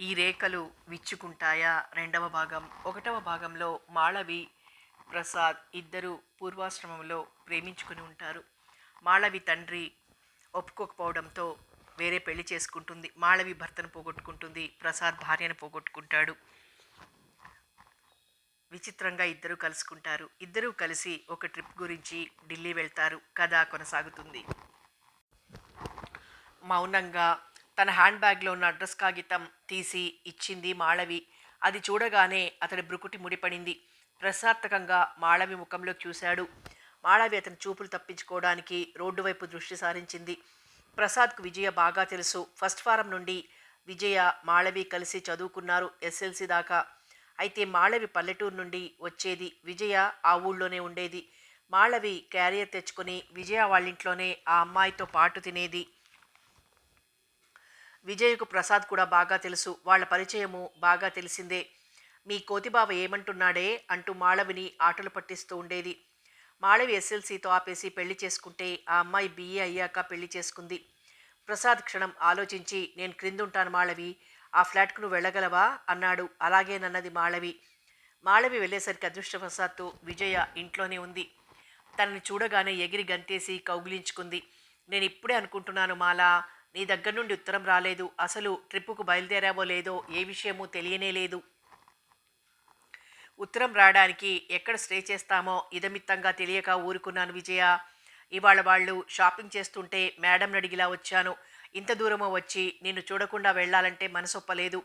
ఈ రేఖలు విచ్చుకుంటాయా రెండవ భాగం. ఒకటవ భాగంలో మాళవి, ప్రసాద్ ఇద్దరు పూర్వాశ్రమంలో ప్రేమించుకుని ఉంటారు. మాళవి తండ్రి ఒప్పుకోకపోవడంతో వేరే పెళ్లి చేసుకుంటుంది. మాళవి భర్తను పోగొట్టుకుంటుంది. ప్రసాద్ భార్యను పోగొట్టుకుంటాడు. విచిత్రంగా ఇద్దరు కలుసుకుంటారు. ఇద్దరూ కలిసి ఒక ట్రిప్ గురించి ఢిల్లీ వెళ్తారు. కథ కొనసాగుతుంది. మౌనంగా తన హ్యాండ్ బ్యాగ్లో ఉన్న అడ్రస్ కాగితం తీసి ఇచ్చింది మాళవి. అది చూడగానే అతడి భృకుటి ముడిపడింది. ప్రసార్థకంగా మాళవి ముఖంలో చూశాడు. మాళవి అతని చూపులు తప్పించుకోవడానికి రోడ్డు వైపు దృష్టి సారించింది. ప్రసాద్కు విజయ బాగా తెలుసు. ఫస్ట్ ఫారం నుండి విజయ, మాళవి కలిసి చదువుకున్నారు, ఎస్ఎల్సి దాకా. అయితే మాళవి పల్లెటూరు నుండి వచ్చేది. విజయ ఆ ఊళ్ళోనే ఉండేది. మాళవి క్యారియర్ తెచ్చుకొని విజయ వాళ్ళింట్లోనే ఆ అమ్మాయితో పాటు తినేది. విజయ్కు ప్రసాద్ కూడా బాగా తెలుసు. వాళ్ళ పరిచయము బాగా తెలిసిందే. మీ కోతిబావ ఏమంటున్నాడే అంటూ మాళవిని ఆటలు పట్టిస్తూ ఉండేది. మాళవి ఎస్ఎల్సీతో ఆపేసి పెళ్లి చేసుకుంటే ఆ అమ్మాయి బిఏ అయ్యాక పెళ్లి చేసుకుంది. ప్రసాద్ క్షణం ఆలోచించి, నేను క్రిందుంటాను మాళవి, ఆ ఫ్లాట్కు నువ్వు వెళ్ళగలవా అన్నాడు. అలాగేనన్నది మాళవి. మాళవి వెళ్ళేసరికి అదృష్టవశాత్తు విజయ ఇంట్లోనే ఉంది. తనని చూడగానే ఎగిరి గంతేసి కౌగిలించుకుంది. నేను ఇప్పుడే అనుకుంటున్నాను మాలా, నీ దగ్గర నుండి ఉత్తరం రాలేదు. అసలు ట్రిప్పుకు బయలుదేరావో లేదో ఏ విషయమూ తెలియనే లేదు. ఉత్తరం రాయడానికి ఎక్కడ స్టే చేస్తామో ఇదమిత్తంగా తెలియక ఊరుకున్నాను విజయ. ఇవాళ వాళ్ళు షాపింగ్ చేస్తుంటే మేడంని అడిగిలా వచ్చాను. ఇంత దూరమో వచ్చి నిన్ను చూడకుండా వెళ్ళాలంటే మనసొప్పలేదు.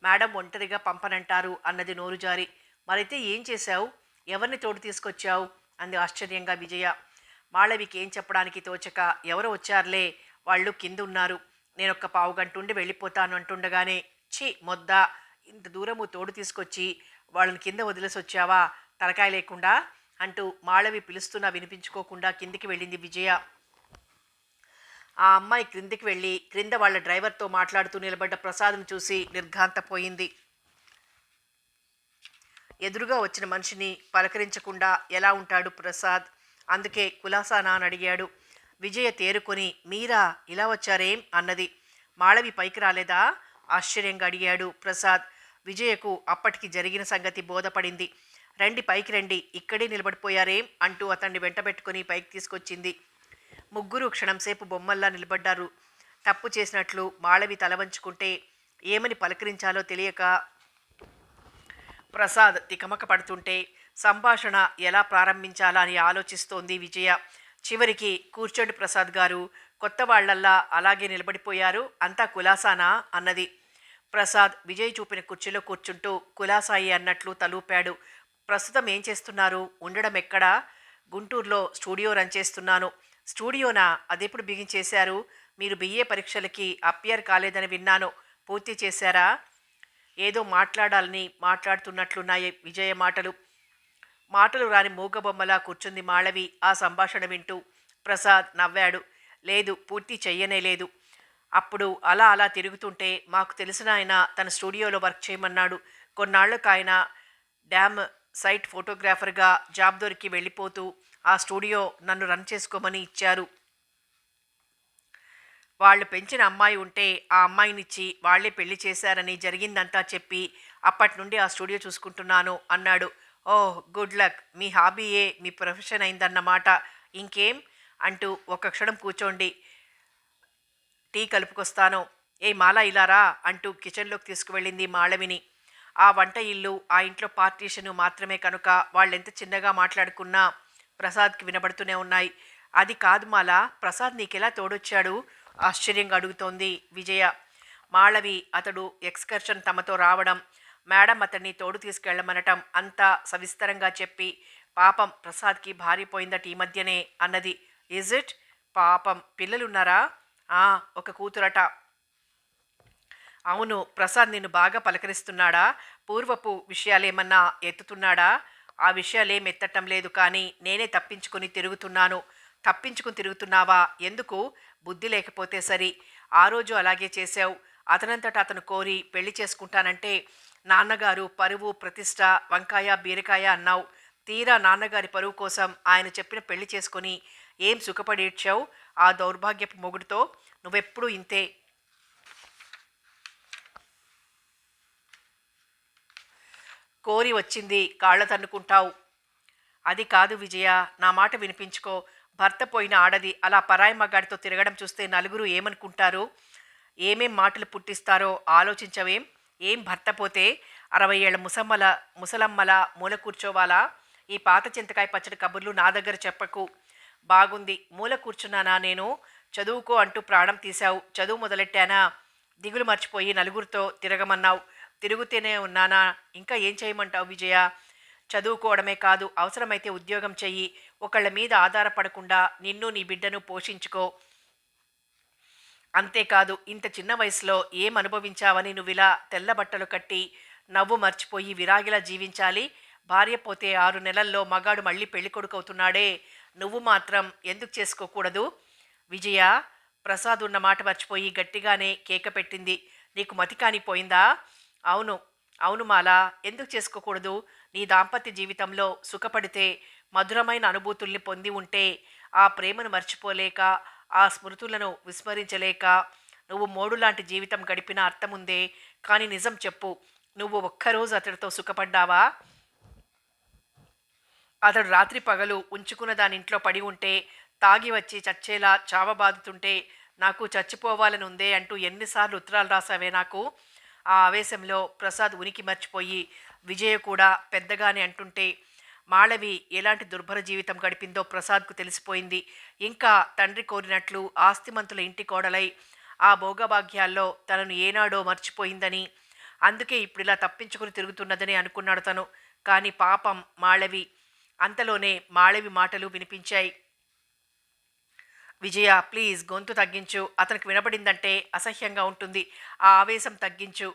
మేడం ఒంటరిగా పంపనంటారు అన్నది నోరు జారి. మరైతే ఏం చేశావు? ఎవరిని తోడు తీసుకొచ్చావు అంది ఆశ్చర్యంగా విజయ. మాళవికి ఏం చెప్పడానికి తోచక, ఎవరో వచ్చారులే, వాళ్ళు కింద ఉన్నారు, నేనొక్క పావుగంటుండి వెళ్ళిపోతాను అంటుండగానే, ఛీ మొద్ద, ఇంత దూరము తోడు తీసుకొచ్చి వాళ్ళని కింద వదిలేసి వచ్చావా తలకాయ లేకుండా అంటూ మాళవి పిలుస్తున్నా వినిపించుకోకుండా కిందికి వెళ్ళింది విజయ. ఆ అమ్మాయి క్రిందికి వెళ్ళి క్రింద వాళ్ళ డ్రైవర్తో మాట్లాడుతూ నిలబడ్డ ప్రసాద్ను చూసి నిర్ఘాంతపోయింది. ఎదురుగా వచ్చిన మనిషిని పలకరించకుండా ఎలా ఉంటాడు ప్రసాద్? అందుకే కులాసానా అని అడిగాడు. విజయ తేరుకొని, మీరా, ఇలా వచ్చారేం అన్నది. మాళవి పైకి రాలేదా ఆశ్చర్యంగా అడిగాడు ప్రసాద్. విజయకు అప్పటికి జరిగిన సంగతి బోధపడింది. రండి, పైకి రండి, ఇక్కడే నిలబడిపోయారేం అంటూ అతన్ని వెంటబెట్టుకుని పైకి తీసుకొచ్చింది. ముగ్గురు క్షణంసేపు బొమ్మల్లా నిలబడ్డారు. తప్పు చేసినట్లు మాళవి తల వంచుకుంటే ఏమని పలకరించాలో తెలియక ప్రసాద్ తికమక పడుతుంటే సంభాషణ ఎలా ప్రారంభించాలా అని ఆలోచిస్తోంది విజయ. చివరికి, కూర్చోండి ప్రసాద్ గారు, కొత్త వాళ్లల్లా అలాగే నిలబడిపోయారు, అంతా కులాసానా అన్నది. ప్రసాద్ విజయ్ చూపిన కుర్చీలో కూర్చుంటూ కులాసాయి అన్నట్లు తలూపాడు. ప్రస్తుతం ఏం చేస్తున్నారు? ఉండడం ఎక్కడా? గుంటూరులో స్టూడియో రన్ చేస్తున్నాను. స్టూడియోనా? అదెప్పుడు బిగించేశారు? మీరు బిఏ పరీక్షలకి అపియర్ కాలేదని విన్నాను, పూర్తి చేశారా? ఏదో మాట్లాడాలని మాట్లాడుతున్నట్లున్నాయి విజయ మాటలు. మాటలు రాని మూగబొమ్మలా కూర్చుంది మాళవి ఆ సంభాషణ వింటూ. ప్రసాద్ నవ్వాడు. లేదు, పూర్తి చెయ్యనే లేదు. అప్పుడు అలా అలా తిరుగుతుంటే మాకు తెలిసిన ఆయన తన స్టూడియోలో వర్క్ చేయమన్నాడు. కొన్నాళ్లకు ఆయన డ్యామ్ సైట్ ఫోటోగ్రాఫర్గా జాబ్ దొరికి వెళ్ళిపోతూ ఆ స్టూడియో నన్ను రన్ చేసుకోమని ఇచ్చారు. వాళ్ళు పెంచిన అమ్మాయి ఉంటే ఆ అమ్మాయినిచ్చి వాళ్లే పెళ్లి చేశారని జరిగిందంతా చెప్పి అప్పటి నుండి ఆ స్టూడియో చూసుకుంటున్నాను అన్నాడు. ఓహ్, గుడ్ లక్, మీ హాబీయే మీ ప్రొఫెషన్ అయిందన్నమాట. ఇంకేం అంటూ ఒక్క క్షణం కూర్చోండి, టీ కలుపుకొస్తాను. ఏ మాలా, ఇలారా అంటూ కిచెన్లోకి తీసుకువెళ్ళింది మాళవిని. ఆ వంట ఇల్లు, ఆ ఇంట్లో పార్టీషను మాత్రమే కనుక వాళ్ళెంత చిన్నగా మాట్లాడుకున్నా ప్రసాద్కి వినబడుతూనే ఉన్నాయి. అది కాదు మాలా, ప్రసాద్ నీకెలా తోడొచ్చాడు ఆశ్చర్యంగా అడుగుతోంది విజయ. మాళవి అతడు ఎక్స్కర్షన్ తమతో రావడం, మేడం అతన్ని తోడు తీసుకెళ్లమనటం అంతా సవిస్తరంగా చెప్పి, పాపం ప్రసాద్కి భార్య పోయిందట ఈ మధ్యనే అన్నది. Is it? పాపం, పిల్లలున్నారా? ఒక కూతురట. అవును. ప్రసాద్ నిన్ను బాగా పలకరిస్తున్నాడా? పూర్వపు విషయాలేమన్నా ఎత్తుతున్నాడా? ఆ విషయాలేం ఎత్తటం లేదు, కానీ నేనే తప్పించుకుని తిరుగుతున్నాను. తప్పించుకుని తిరుగుతున్నావా? ఎందుకు? బుద్ధి లేకపోతే సరి. ఆ రోజు అలాగే చేశావు. అతనంతట అతను కోరి పెళ్లి చేసుకుంటానంటే నాన్నగారు పరువు ప్రతిష్ట వంకాయ బీరకాయ అన్నావు. తీరా నాన్నగారి పరువు కోసం ఆయన చెప్పిన పెళ్లి చేసుకొని ఏం సుఖపడేడ్చావు ఆ దౌర్భాగ్యపు మొగుడుతో? నువ్వెప్పుడూ ఇంతే. కోరి వచ్చింది కాళ్ళ తన్నుకుంటావు. అది కాదు విజయ, నా మాట వినిపించుకో. భర్త పోయిన ఆడది అలా పరాయి మగాడితో తిరగడం చూస్తే నలుగురు ఏమనుకుంటారు, ఏమేం మాటలు పుట్టిస్తారో ఆలోచించవేం? ఏం భర్త పోతే 60 ఏళ్ల ముసలమ్మల మూల కూర్చోవాలా? ఈ పాత చింతకాయ పచ్చడి కబుర్లు నా దగ్గర చెప్పకు. బాగుంది, మూల కూర్చున్నానా నేను? చదువుకో అంటూ ప్రాణం తీశావు. చదువు మొదలెట్టానా? దిగులు మర్చిపోయి నలుగురితో తిరగమన్నావు. తిరుగుతూనే ఉన్నానా? ఇంకా ఏం చేయమంటావు విజయ? చదువుకోవడమే కాదు, అవసరమైతే ఉద్యోగం చెయ్యి. ఒకళ్ళ మీద ఆధారపడకుండా నిన్ను నీ బిడ్డను పోషించుకో. అంతేకాదు, ఇంత చిన్న వయసులో ఏం అనుభవించావని నువ్విలా తెల్ల బట్టలు కట్టి నవ్వు మర్చిపోయి విరాగిలా జీవించాలి? భార్య పోతే 6 నెలల్లో మగాడు మళ్ళీ పెళ్ళికొడుకవుతున్నాడే, నువ్వు మాత్రం ఎందుకు చేసుకోకూడదు? విజయ, ప్రసాద్ ఉన్న మాట మర్చిపోయి గట్టిగానే కేక పెట్టింది. నీకు మతి కానిపోయిందా? అవును, అవును మాలా, ఎందుకు చేసుకోకూడదు? నీ దాంపత్య జీవితంలో సుఖపడితే, మధురమైన అనుభూతుల్ని పొంది ఉంటే, ఆ ప్రేమను మర్చిపోలేక, ఆ స్మృతులను విస్మరించలేక నువ్వు మోడులాంటి జీవితం గడిపిన అర్థముందే. కానీ నిజం చెప్పు, నువ్వు ఒక్కరోజు అతడితో సుఖపడ్డావా? అతడు రాత్రి పగలు ఉంచుకున్న దాని ఇంట్లో పడి ఉంటే, తాగి వచ్చి చచ్చేలా చావబాదుతుంటే, నాకు చచ్చిపోవాలని ఉందే అంటూ ఎన్నిసార్లు ఉత్తరాలు రాసావే నాకు? ఆ ఆవేశంలో ప్రసాద్ ఉనికి మర్చిపోయి విజయ కూడా పెద్దగానే అంటుంటే, మాళవి ఎలాంటి దుర్భర జీవితం గడిపిందో ప్రసాద్కు తెలిసిపోయింది. ఇంకా తండ్రి కోరినట్లు ఆస్తిమంతుల ఇంటి కోడలై ఆ భోగభాగ్యాల్లో తనను ఏనాడో మర్చిపోయిందని, అందుకే ఇప్పుడిలా తప్పించుకుని తిరుగుతున్నదని అనుకున్నాడు తను. కానీ పాపం మాళవి. అంతలోనే మాళవి మాటలు వినిపించాయి. విజయ, ప్లీజ్ గొంతు తగ్గించు. అతనికి వినపడిందంటే అసహ్యంగా ఉంటుంది. ఆ ఆవేశం తగ్గించు.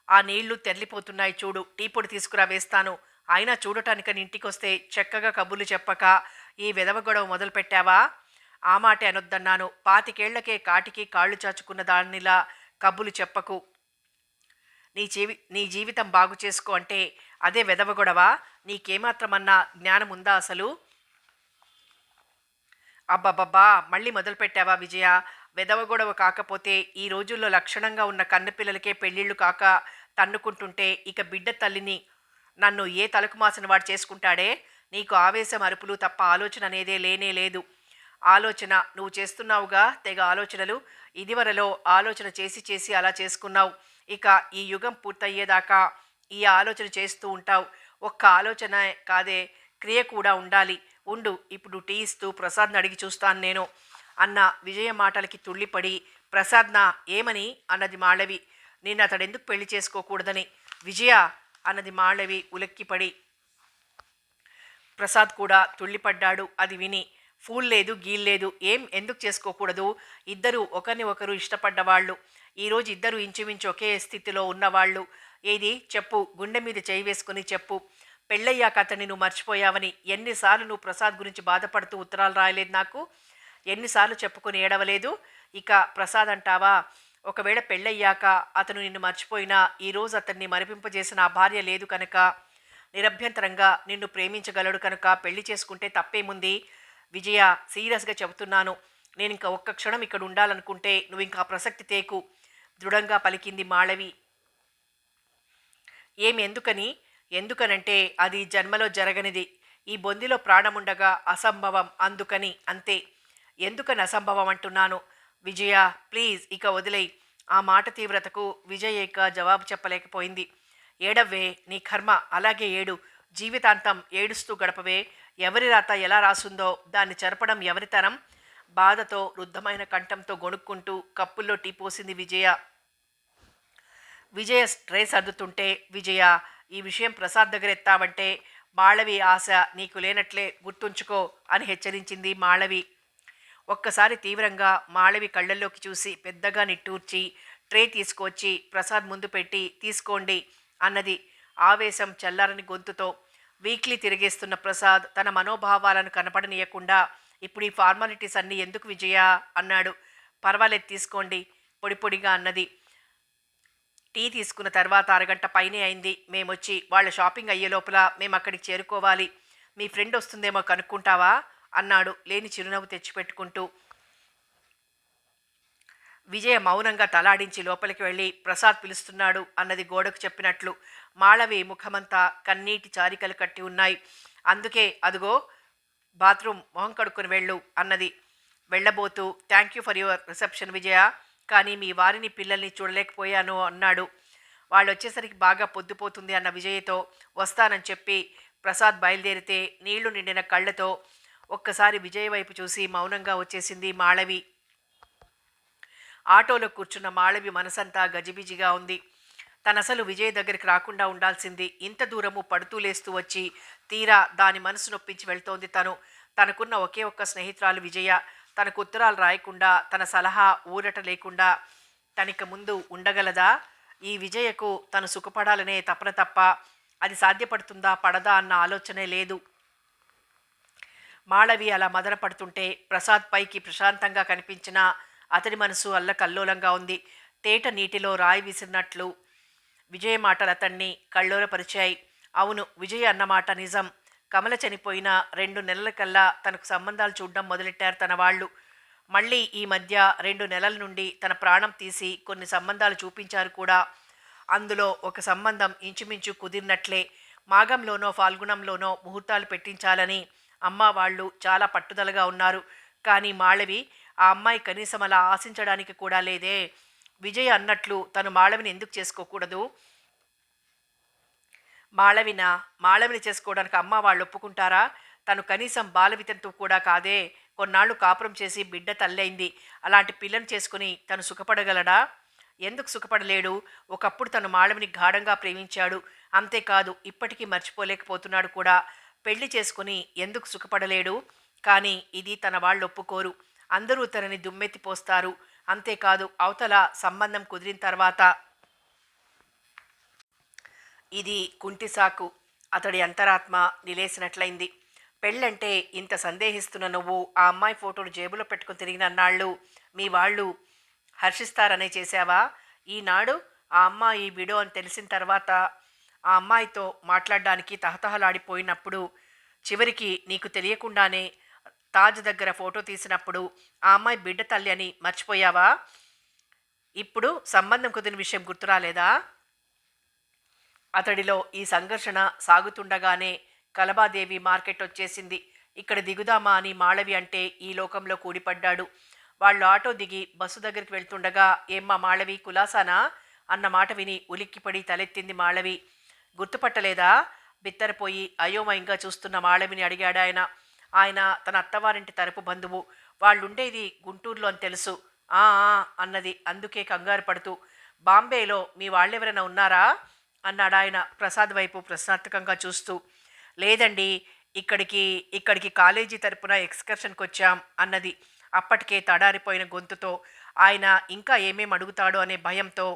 ఆ నీళ్లు తెర్లిపోతున్నాయి చూడు. టీ పొడి తీసుకురా, వేస్తాను. అయినా చూడటానికని ఇంటికొస్తే చక్కగా కబుర్లు చెప్పక ఈ వెధవ గొడవ మొదలుపెట్టావా? ఆ మాటే అనొద్దన్నాను. 25 ఏళ్లకే కాటికి కాళ్ళు చాచుకున్న దానిలా కబుర్లు చెప్పకు. నీ జీవితం బాగు చేసుకో అంటే అదే వెధవ గొడవ? నీకేమాత్రమన్నా జ్ఞానం ఉందా అసలు? అబ్బబ్బబ్బా! మళ్ళీ మొదలుపెట్టావా విజయ? వెధవ గొడవ కాకపోతే ఈ రోజుల్లో లక్షణంగా ఉన్న కన్నెపిల్లలకే పెళ్ళిళ్ళు కాక తన్నుకుంటుంటే ఇక బిడ్డ తల్లిని నన్ను ఏ తలకు మాసిన వాడు చేసుకుంటాడే? నీకు ఆవేశం, అరుపులు తప్ప ఆలోచన అనేదే లేనే లేదు. ఆలోచన నువ్వు చేస్తున్నావుగా తెగ ఆలోచనలు. ఇదివరలో ఆలోచన చేసి చేసి అలా చేసుకున్నావు. ఇక ఈ యుగం పూర్తయ్యేదాకా ఈ ఆలోచన చేస్తూ ఉంటావు. ఒక్క ఆలోచన కాదే, క్రియ కూడా ఉండాలి. ఉండు, ఇప్పుడు టీ ఇస్తూ ప్రసాద్ని అడిగి చూస్తాను నేను అన్న విజయ మాటలకి తుళ్ళిపడి, ప్రసాద్నా ఏమని అన్నది మాళవి. నేను అతడెందుకు పెళ్లి చేసుకోకూడదని. విజయ అన్నది మాళవి ఉలక్కిపడి. ప్రసాద్ కూడా తుళ్ళిపడ్డాడు అది విని. ఫూల్ లేదు, గీల్లేదు. ఏం ఎందుకు చేసుకోకూడదు? ఇద్దరు ఒకరిని ఒకరు ఇష్టపడ్డవాళ్ళు. ఈరోజు ఇద్దరు ఇంచుమించు ఒకే స్థితిలో ఉన్నవాళ్ళు. ఏది చెప్పు, గుండె మీద చేయి వేసుకుని చెప్పు. పెళ్ళయ్యాక అతన్ని నువ్వు మర్చిపోయావని ఎన్నిసార్లు నువ్వు ప్రసాద్ గురించి బాధపడుతూ ఉత్తరాలు రాయలేదు నాకు? ఎన్నిసార్లు చెప్పుకొని ఏడవలేదు? ఇక ప్రసాద్ అంటావా? ఒకవేళ పెళ్ళయ్యాక అతను నిన్ను మర్చిపోయినా ఈరోజు అతన్ని మరిపింపజేసిన ఆ భార్య లేదు కనుక, నిరభ్యంతరంగా నిన్ను ప్రేమించగలడు కనుక పెళ్లి చేసుకుంటే తప్పేముంది? విజయ, సీరియస్గా చెబుతున్నాను. నేను ఇంకా ఒక్క క్షణం ఇక్కడ ఉండాలనుకుంటే నువ్వు ఇంకా ప్రసక్తి తేకు దృఢంగా పలికింది మాళవి. ఎందుకని? ఎందుకనంటే అది జన్మలో జరగనిది. ఈ బొందిలో ప్రాణముండగా అసంభవం, అందుకని అంతే. ఎందుకని అసంభవం అంటున్నాను? విజయ, ప్లీజ్ ఇక వదిలేయి. ఆ మాట తీవ్రతకు విజయ్ ఇక జవాబు చెప్పలేకపోయింది. ఏడవ్వే, నీ కర్మ, అలాగే ఏడు. జీవితాంతం ఏడుస్తూ గడపవే. ఎవరి రాత ఎలా రాసుందో దాన్ని చెరపడం ఎవరితనం? బాధతో రుద్ధమైన కంఠంతో గొణుక్కుంటూ కప్పుల్లో టీ పోసింది విజయ. విజయ ట్రే సర్దుతుంటే, విజయ, ఈ విషయం ప్రసాద్ దగ్గర ఎత్తావంటే మాళవి ఆశ నీకు లేనట్లే, గుర్తుంచుకో అని హెచ్చరించింది మాళవి. ఒక్కసారి తీవ్రంగా మాళవి కళ్ళల్లోకి చూసి పెద్దగా నిట్టూర్చి ట్రే తీసుకొచ్చి ప్రసాద్ ముందు పెట్టి, తీసుకోండి అన్నది ఆవేశం చల్లారని గొంతుతో. వీక్లీ తిరిగేస్తున్న ప్రసాద్ తన మనోభావాలను కనపడనీయకుండా, ఇప్పుడు ఈ ఫార్మాలిటీస్ అన్నీ ఎందుకు విజయ అన్నాడు. పర్వాలేదు తీసుకోండి పొడి పొడిగా అన్నది. టీ తీసుకున్న తర్వాత అరగంట పైనే అయింది. మేమొచ్చి వాళ్ళ షాపింగ్ అయ్యే లోపల మేము అక్కడికి చేరుకోవాలి. మీ ఫ్రెండ్ వస్తుందేమో కనుక్కుంటావా అన్నాడు లేని చిరునవ్వు తెచ్చిపెట్టుకుంటూ. విజయ మౌనంగా తలాడించి లోపలికి వెళ్ళి ప్రసాద్ పిలుస్తున్నాడు అన్నది గోడకు చెప్పినట్లు. మాళవి ముఖమంతా కన్నీటి చారికలు కట్టి ఉన్నాయి. అందుకే అదుగో బాత్రూమ్ మొహం కడుక్కొని వెళ్ళు అన్నది వెళ్ళబోతూ. Thank you for your reception Vijaya, కానీ మీ వారిని పిల్లల్ని చూడలేకపోయాను అన్నాడు. వాళ్ళు వచ్చేసరికి బాగా పొద్దుపోతుంది అన్న విజయతో వస్తానని చెప్పి ప్రసాద్ బయలుదేరితే నీళ్లు నిండిన కళ్ళతో ఒక్కసారి విజయ్ వైపు చూసి మౌనంగా వచ్చేసింది మాళవి. ఆటోలో కూర్చున్న మాళవి మనసంతా గజిబిజిగా ఉంది. తనసలు విజయ్ దగ్గరికి రాకుండా ఉండాల్సింది. ఇంత దూరము పడుతూ లేస్తూ వచ్చి తీరా దాని మనసు నొప్పించి వెళ్తోంది తను. తనకున్న ఒకే ఒక్క స్నేహితురాలు విజయ. తనకు ఉత్తరాలు రాయకుండా, తన సలహా ఊరట లేకుండా తనకి ముందు ఉండగలదా? ఈ విజయకు తను సుఖపడాలనే తపన తప్ప అది సాధ్యపడుతుందా పడదా అన్న ఆలోచనే లేదు. మాళవి అలా మదన పడుతుంటే ప్రసాద్ పైకి ప్రశాంతంగా కనిపించినా అతడి మనసు అల్లకల్లోలంగా ఉంది. తేట నీటిలో రాయి విసిరినట్లు విజయ మాటలు అతన్ని కళ్ళోలపరిచాయి. అవును, విజయ్ అన్నమాట నిజం. కమల చనిపోయిన 2 నెలలకల్లా తనకు సంబంధాలు చూడడం మొదలెట్టారు తన వాళ్ళు. మళ్ళీ ఈ మధ్య 2 నెలల నుండి తన ప్రాణం తీసి కొన్ని సంబంధాలు చూపించారు కూడా. అందులో ఒక సంబంధం ఇంచుమించు కుదిరినట్లే. మాఘంలోనో ఫాల్గుణంలోనో ముహూర్తాలు పెట్టించాలని అమ్మ వాళ్ళు చాలా పట్టుదలగా ఉన్నారు. కానీ మాళవి ఆ అమ్మాయి కనీసం అలా ఆశించడానికి కూడా లేదే. విజయ్ అన్నట్లు తను మాళవిని ఎందుకు చేసుకోకూడదు? మాళవిని చేసుకోవడానికి అమ్మ వాళ్ళు ఒప్పుకుంటారా? తను కనీసం బాలవితంతో కూడా కాదే. కొన్నాళ్ళు కాపురం చేసి బిడ్డ తల్లైంది. అలాంటి పిల్లని చేసుకుని తను సుఖపడగలడా? ఎందుకు సుఖపడలేడు? ఒకప్పుడు తను మాళవిని గాఢంగా ప్రేమించాడు. అంతేకాదు ఇప్పటికీ మర్చిపోలేకపోతున్నాడు కూడా. పెళ్లి చేసుకుని ఎందుకు సుఖపడలేడు? కానీ ఇది తన వాళ్ళు ఒప్పుకోరు. అందరూ తనని దుమ్మెత్తిపోస్తారు. అంతేకాదు అవతల సంబంధం కుదిరిన తర్వాత ఇది కుంటిసాకు. అతడి అంతరాత్మ నిలేసినట్లయింది. పెళ్ళంటే ఇంత సందేహిస్తున్న నువ్వు ఆ అమ్మాయి ఫోటోను జేబులో పెట్టుకుని తిరిగినన్నాళ్ళు మీ వాళ్ళు హర్షిస్తారనే చేశావా? ఈనాడు ఆ అమ్మాయి విడో అని తెలిసిన తర్వాత ఆ అమ్మాయితో మాట్లాడడానికి తహతహలాడిపోయినప్పుడు, చివరికి నీకు తెలియకుండానే తాజ్ దగ్గర ఫోటో తీసినప్పుడు ఆ అమ్మాయి బిడ్డ తల్లి అని మర్చిపోయావా? ఇప్పుడు సంబంధం కుదిరిన విషయం గుర్తురాలేదా? అతడిలో ఈ సంఘర్షణ సాగుతుండగానే కలబాదేవి మార్కెట్ వచ్చేసింది. ఇక్కడ దిగుదామా అని మాళవి అంటే ఈ లోకంలో కూడిపడ్డాడు. వాళ్ళు ఆటో దిగి బస్సు దగ్గరికి వెళ్తుండగా ఏమ్మా మాళవి, కులాసానా అన్న మాట విని ఉలిక్కిపడి తలెత్తింది మాళవి. గుర్తుపట్టలేదా? బిత్తరపోయి అయోమయంగా చూస్తున్న మాళవిని అడిగాడాయన. ఆయన తన అత్తవారింటి తరపు బంధువు. వాళ్ళుండేది గుంటూరులో అని తెలుసు. ఆ ఆ అన్నది అందుకే కంగారు పడుతూ. బాంబేలో మీ వాళ్ళెవరైనా ఉన్నారా అన్నాడాయన ప్రసాద్ వైపు ప్రశ్నార్థకంగా చూస్తూ. లేదండి, ఇక్కడికి ఇక్కడికి కాలేజీ తరపున ఎక్స్కర్షన్కి వచ్చాం అన్నది అప్పటికే తడారిపోయిన గొంతుతో. ఆయన ఇంకా ఏమేం అడుగుతాడో అనే భయంతో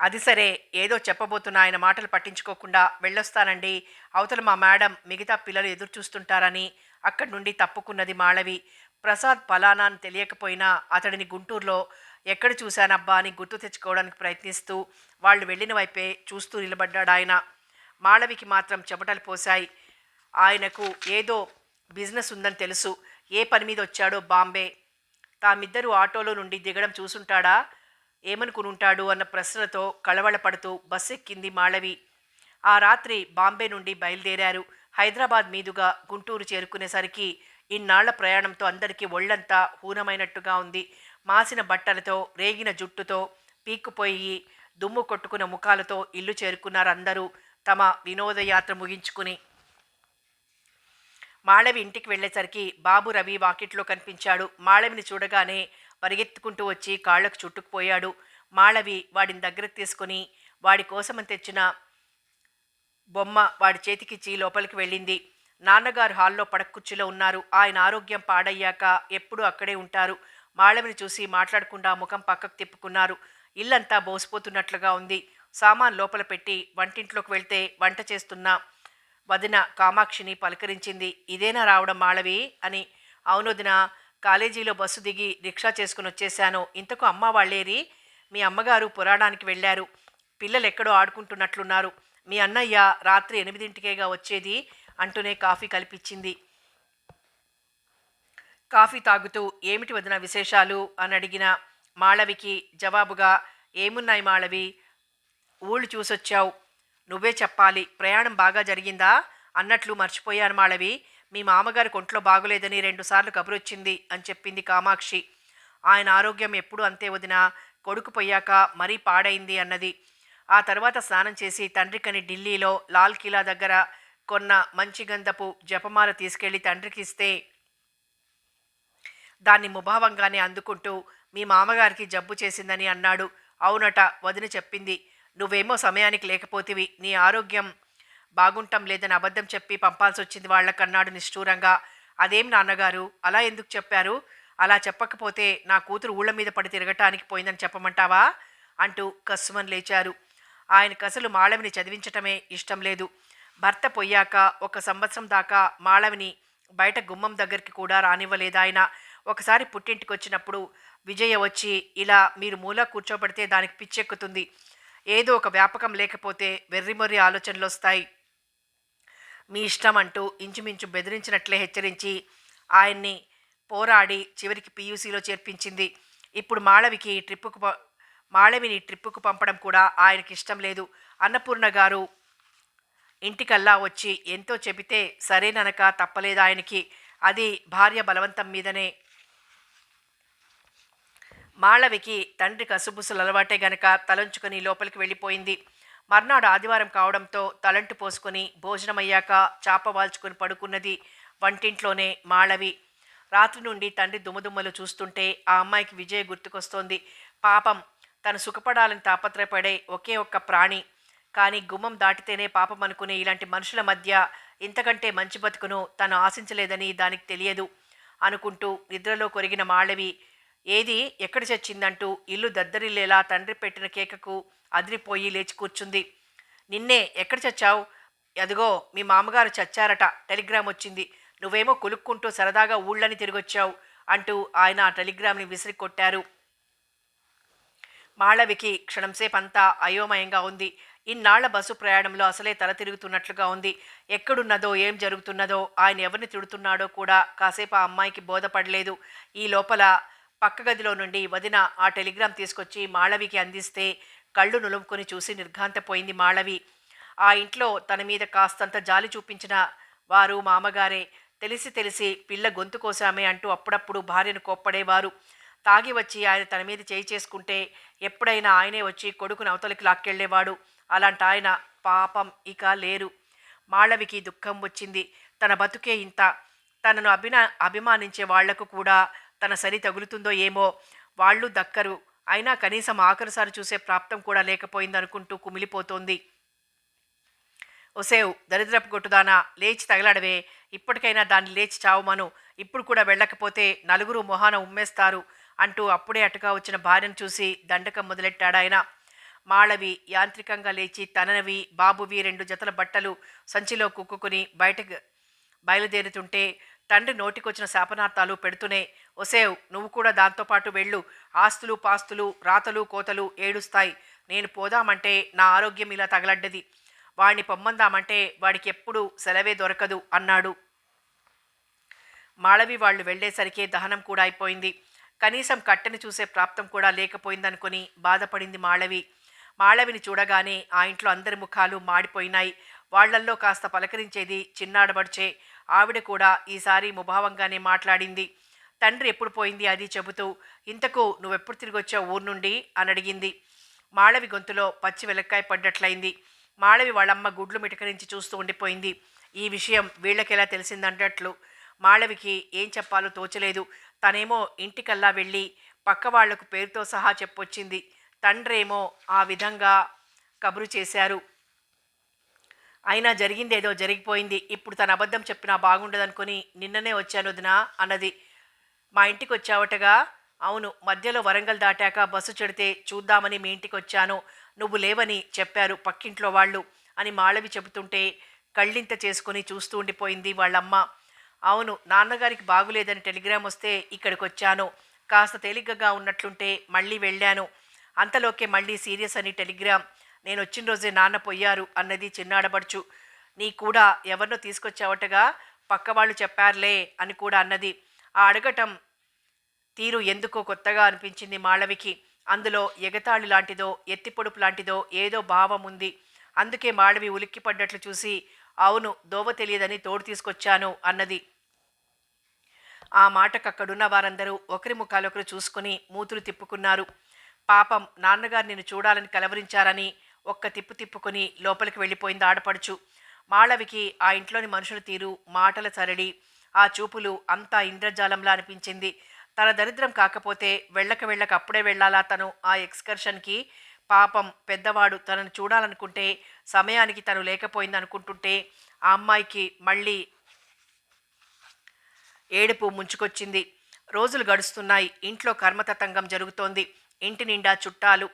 అది సరే, ఏదో చెప్పబోతున్న ఆయన మాటలు పట్టించుకోకుండా వెళ్ళొస్తానండి, అవతల మా మేడం మిగతా పిల్లలు ఎదురు చూస్తుంటారని అక్కడి నుండి తప్పుకున్నది మాళవి. ప్రసాద్ ఫలానా అని తెలియకపోయినా అతడిని గుంటూరులో ఎక్కడ చూశానబ్బా అని గుర్తు తెచ్చుకోవడానికి ప్రయత్నిస్తూ వాళ్ళు వెళ్ళిన వైపే చూస్తూ నిలబడ్డాడాయన. మాళవికి మాత్రం చెమటలు పోశాయి. ఆయనకు ఏదో బిజినెస్ ఉందని తెలుసు. ఏ పని మీద వచ్చాడో బాంబే. తామిద్దరూ ఆటోలో నుండి దిగడం చూసుంటాడా? ఏమనుకుని ఉంటాడు అన్న ప్రశ్నలతో కళవళపడుతూ బస్సు ఎక్కింది మాళవి. ఆ రాత్రి బాంబే నుండి బయలుదేరారు. హైదరాబాద్ మీదుగా గుంటూరు చేరుకునేసరికి ఇన్నాళ్ల ప్రయాణంతో అందరికీ ఒళ్ళంతా హూనమైనట్టుగా ఉంది. మాసిన బట్టలతో, రేగిన జుట్టుతో, పీక్కుపోయి దుమ్ము కొట్టుకున్న ముఖాలతో ఇల్లు చేరుకున్నారు అందరూ తమ వినోదయాత్ర ముగించుకుని. మాళవి ఇంటికి వెళ్ళేసరికి బాబు రవి వాకిట్లో కనిపించాడు. మాళవిని చూడగానే పరిగెత్తుకుంటూ వచ్చి కాళ్లకు చుట్టుకుపోయాడు. మాళవి వాడిని దగ్గరకు తీసుకుని వాడి కోసమని తెచ్చిన బొమ్మ వాడి చేతికిచ్చి లోపలికి వెళ్ళింది. నాన్నగారు హాల్లో పడక్కుర్చీలో ఉన్నారు. ఆయన ఆరోగ్యం పాడయ్యాక ఎప్పుడూ అక్కడే ఉంటారు. మాళవిని చూసి మాట్లాడకుండా ముఖం పక్కకు తిప్పుకున్నారు. ఇల్లంతా బోసిపోతున్నట్లుగా ఉంది. సామాన్ లోపల పెట్టి వంటింట్లోకి వెళ్తే వంట చేస్తున్న వదిన కామాక్షిని పలకరించింది. ఇదేనా రావడం మాళవి అని. అవునొదిన, కాలేజీలో బస్సు దిగి రిక్షా చేసుకుని వచ్చేశాను. ఇంతకు అమ్మ వాళ్ళేరి? మీ అమ్మగారు పురాణానికి వెళ్ళారు. పిల్లలు ఎక్కడో ఆడుకుంటున్నట్లున్నారు. మీ అన్నయ్య రాత్రి 8ంటికేగా వచ్చేది అంటూనే కాఫీ కలిపిచ్చింది. కాఫీ తాగుతూ ఏమిటి వదిన విశేషాలు అని అడిగిన మాళవికి జవాబుగా, ఏమున్నాయి మాళవి, ఊళ్ళు చూసొచ్చావు, నువ్వే చెప్పాలి, ప్రయాణం బాగా జరిగిందా అన్నట్లు మర్చిపోయాను మాళవి, మీ మామగారి ఒంట్లో బాగోలేదని రెండుసార్లు కబురొచ్చింది అని చెప్పింది కామాక్షి. ఆయన ఆరోగ్యం ఎప్పుడు అంతే వదిన, కొడుకు పోయాక మరీ పాడైంది అన్నది. ఆ తర్వాత స్నానం చేసి తండ్రికని ఢిల్లీలో లాల్ కిలా దగ్గర కొన్న మంచి గంధపు జపమాల తీసుకెళ్లి తండ్రికి ఇస్తే దాన్ని ముభావంగానే అందుకుంటూ మీ మామగారికి జబ్బు చేసిందని అన్నాడు. అవునట వదిన చెప్పింది. నువ్వేమో సమయానికి లేకపోతివి, నీ ఆరోగ్యం బాగుంటం లేదని అబద్ధం చెప్పి పంపాల్సి వచ్చింది వాళ్ళకన్నాడు నిష్ఠూరంగా. అదేం నాన్నగారు, అలా ఎందుకు చెప్పారు, అలా చెప్పకపోతే నా కూతురు ఊళ్ళ మీద పడి తిరగటానికి పోయిందని చెప్పమంటావా అంటూ కస్సుమని లేచారు. ఆయనకసలు మాళవిని చదివించటమే ఇష్టం లేదు. భర్త పొయ్యాక 1 సంవత్సరం దాకా మాళవిని బయట గుమ్మం దగ్గరికి కూడా రానివ్వలేదాయన. ఒకసారి పుట్టింటికొచ్చినప్పుడు విజయ వచ్చి, ఇలా మీరు మూల కూర్చోబెడితే దానికి పిచ్చెక్కుతుంది, ఏదో ఒక వ్యాపకం లేకపోతే వెర్రిమొర్రి ఆలోచనలొస్తాయి, మీ ఇష్టం అంటూ ఇంచుమించు బెదిరించినట్లే హెచ్చరించి ఆయన్ని పోరాడి చివరికి పీయూసీలో చేర్పించింది. ఇప్పుడు మాళవిని ట్రిప్పుకు పంపడం కూడా ఆయనకి ఇష్టం లేదు. అన్నపూర్ణ గారు ఇంటికల్లా వచ్చి ఎంతో చెబితే సరేననక తప్పలేదు ఆయనకి. అది భార్య బలవంతం మీదనే. మాళవికి తండ్రి కసుబుసులు అలవాటే గనక తలంచుకొని లోపలికి వెళ్ళిపోయింది. మర్నాడు ఆదివారం కావడంతో తలంటు పోసుకొని భోజనమయ్యాక చాప వాల్చుకొని పడుకున్నది వంటింట్లోనే మాళవి. రాత్రి నుండి తండ్రి దుమదుమ్మలు చూస్తుంటే ఆ అమ్మాయికి విజయ గుర్తుకొస్తోంది. పాపం, తను సుఖపడాలని తాపత్రయపడే ఒకే ఒక్క ప్రాణి, కానీ గుమ్మం దాటితేనే పాపం అనుకునే ఇలాంటి మనుషుల మధ్య ఇంతకంటే మంచి బతుకును తను ఆశించలేదని దానికి తెలియదు అనుకుంటూ నిద్రలో కొరిగిన మాళవి ఏది ఎక్కడ చచ్చిందంటూ ఇల్లు దద్దరిల్లేలా తండ్రి పెట్టిన కేకకు అదిరిపోయి లేచి కూర్చుంది. నిన్నే, ఎక్కడ చచ్చావు, అదిగో మీ మామగారు చచ్చారట, టెలిగ్రామ్ వచ్చింది, నువ్వేమో కులుక్కుంటూ సరదాగా ఊళ్ళని తిరిగొచ్చావు అంటూ ఆయన ఆ టెలిగ్రామ్ని విసిరి కొట్టారు. మాళవికి క్షణంసేపంతా అయోమయంగా ఉంది. ఇన్నాళ్ల బస్సు ప్రయాణంలో అసలే తల తిరుగుతున్నట్లుగా ఉంది. ఎక్కడున్నదో ఏం జరుగుతున్నదో ఆయన ఎవరిని తిడుతున్నాడో కూడా కాసేపు ఆ అమ్మాయికి బోధపడలేదు. ఈ లోపల పక్క గదిలో నుండి వదిన ఆ టెలిగ్రామ్ తీసుకొచ్చి మాళవికి అందిస్తే కళ్ళు నులుముకొని చూసి నిర్ఘాంతపోయింది మాళవి. ఆ ఇంట్లో తన మీద కాస్తంత జాలి చూపించిన వారు మామగారే. తెలిసి తెలిసి పిల్ల గొంతు కోసామే అంటూ అప్పుడప్పుడు భార్యను కోప్పడేవారు. తాగి వచ్చి ఆయన తన మీద చేయి చేసుకుంటే ఎప్పుడైనా ఆయనే వచ్చి కొడుకును అవతలికి లాక్కెళ్లేవాడు. అలాంటి ఆయన పాపం ఇక లేరు. మాళవికి దుఃఖం వచ్చింది. తన బతుకే ఇంత, తనను అభిమానించే వాళ్లకు కూడా తన సరి తగులుతుందో ఏమో, వాళ్ళు దక్కరు, అయినా కనీసం ఆఖరుసారి చూసే ప్రాప్తం కూడా లేకపోయిందనుకుంటూ కుమిలిపోతోంది. ఒసేవ్ దరిద్రపు గొట్టుదానా, లేచి తగలడవే, ఇప్పటికైనా దాన్ని లేచి చావుమను, ఇప్పుడు కూడా వెళ్ళకపోతే నలుగురు మొహాన ఉమ్మేస్తారు అంటూ అప్పుడే అటుగా వచ్చిన భార్యను చూసి దండకం మొదలెట్టాడాయన. మాళవి యాంత్రికంగా లేచి తనవి బాబువి 2 జతల బట్టలు సంచిలో కుక్కుని బయటకు బయలుదేరుతుంటే తండ్రి నోటికొచ్చిన శాపనార్థాలు పెడుతూనే, ఒసేవ్ నువ్వు కూడా దాంతోపాటు వెళ్ళు, ఆస్తులు పాస్తులు రాతలు కోతలు ఏడుస్తాయి, నేను పోదామంటే నా ఆరోగ్యం ఇలా తగలడ్డది, వాడిని పొమ్మందామంటే వాడికి ఎప్పుడు సెలవే దొరకదు అన్నాడు. మాళవి వాళ్ళు వెళ్లేసరికే దహనం కూడా అయిపోయింది. కనీసం కట్టెని చూసే ప్రాప్తం కూడా లేకపోయిందనుకుని బాధపడింది మాళవి. మాళవిని చూడగానే ఆ ఇంట్లో అందరి ముఖాలు మాడిపోయినాయి. వాళ్లల్లో కాస్త పలకరించేది చిన్నాడబడిచే. ఆవిడ కూడా ఈసారి ముభావంగానే మాట్లాడింది. తండ్రి ఎప్పుడు పోయింది అది చెబుతూ, ఇంతకు నువ్వెప్పుడు తిరిగొచ్చావు ఊరు నుండి అని అడిగింది. మాళవి గొంతులో పచ్చి వెలక్కాయ పడ్డట్లయింది. మాళవి వాళ్ళమ్మ గుడ్లు మిటకరించి చూస్తూ ఉండిపోయింది. ఈ విషయం వీళ్ళకెలా తెలిసిందన్నట్లు మాళవికి ఏం చెప్పాలో తోచలేదు. తనేమో ఇంటికల్లా వెళ్ళి పక్క వాళ్లకు పేరుతో సహా చెప్పొచ్చింది. తండ్రేమో ఆ విధంగా కబురు చేశారు. అయినా జరిగిందేదో జరిగిపోయింది. ఇప్పుడు తన అబద్ధం చెప్పినా బాగుండదనుకుని నిన్ననే వచ్చాను వదినా అన్నది. మా ఇంటికి వచ్చావటగా? అవును, మధ్యలో వరంగల్ దాటాక బస్సు చెడితే చూద్దామని మీ ఇంటికి వచ్చాను, నువ్వు లేవని చెప్పారు పక్కింట్లో వాళ్ళు అని మాళవి చెబుతుంటే కళ్ళింత చేసుకుని చూస్తూ ఉండిపోయింది వాళ్ళమ్మ. అవును, నాన్నగారికి బాగులేదని టెలిగ్రామ్ వస్తే ఇక్కడికి వచ్చాను, కాస్త తేలిగ్గా ఉన్నట్లుంటే మళ్ళీ వెళ్ళాను, అంతలోకే మళ్ళీ సీరియస్ అని టెలిగ్రామ్, నేను వచ్చిన రోజే నాన్న పోయారు అన్నది చిన్నాడబడుచు. నీ కూడా ఎవరినో తీసుకొచ్చావటగా? పక్క వాళ్ళు చెప్పారులే అని కూడా అన్నది. ఆ అడగటం తీరు ఎందుకో కొత్తగా అనిపించింది మాళవికి. అందులో ఎగతాళి లాంటిదో, ఎత్తిపొడుపు లాంటిదో ఏదో భావం ఉంది. అందుకే మాళవి ఉలిక్కిపడ్డట్లు చూసి, అవును దోవ తెలియదని తోడు తీసుకొచ్చాను అన్నది. ఆ మాటకక్కడున్న వారందరూ ఒకరి ముఖాలొకరు చూసుకుని మూతులు తిప్పుకున్నారు. పాపం నాన్నగారు నిన్ను చూడాలని కలవరించారని ఒక్క తిప్పు తిప్పుకొని లోపలికి వెళ్ళిపోయింది ఆడపడుచు. మాళవికి ఆ ఇంట్లోని మనుషుల తీరు, మాటల సరడి, ఆ చూపులు అంతా ఇంద్రజాలంలా అనిపించింది. తన దరిద్రం కాకపోతే వెళ్ళక వెళ్ళక అప్పుడే వెళ్ళాలా తను ఆ ఎక్స్కర్షన్కి? పాపం పెద్దవాడు తనను చూడాలనుకుంటే సమయానికి తను లేకపోయింది అనుకుంటుంటే ఆ అమ్మాయికి మళ్ళీ ఏడుపు ముంచుకొచ్చింది. రోజులు గడుస్తున్నాయి. ఇంట్లో కర్మతతంగం జరుగుతోంది. ఇంటి నిండా చుట్టాలు.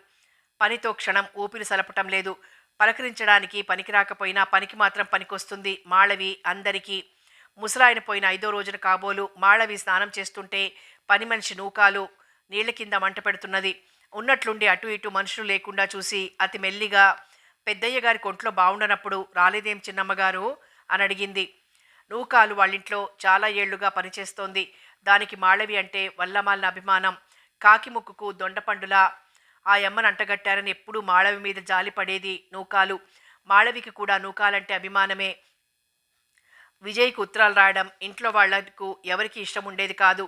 పనితో క్షణం ఊపిరి సలపటం లేదు. పలకరించడానికి పనికి రాకపోయినా పనికి మాత్రం పనికొస్తుంది మాళవి అందరికీ. ముసలాయన పోయిన 5వ రోజున కాబోలు మాళవి స్నానం చేస్తుంటే పని మనిషి నూకాలు నీళ్ల కింద మంట పెడుతున్నది. ఉన్నట్లుండి అటు ఇటు మనుషులు లేకుండా చూసి అతి మెల్లిగా, పెద్దయ్య గారి కొంట్లో బావుండనప్పుడు రాలేదేం చిన్నమ్మగారు అని అడిగింది. నూకాలు వాళ్ళింట్లో చాలా ఏళ్లుగా పనిచేస్తోంది. దానికి మాళవి అంటే వల్లమాలిన అభిమానం. కాకి ముక్కుకు దొండపండులా ఆ యమ్మను అంటగట్టారని ఎప్పుడూ మాళవి మీద జాలి పడేది నూకాలు. మాళవికి కూడా నూకాలంటే అభిమానమే. విజయ్కి ఉత్తరాలు రాయడం ఇంట్లో వాళ్లకు ఎవరికి ఇష్టం ఉండేది కాదు.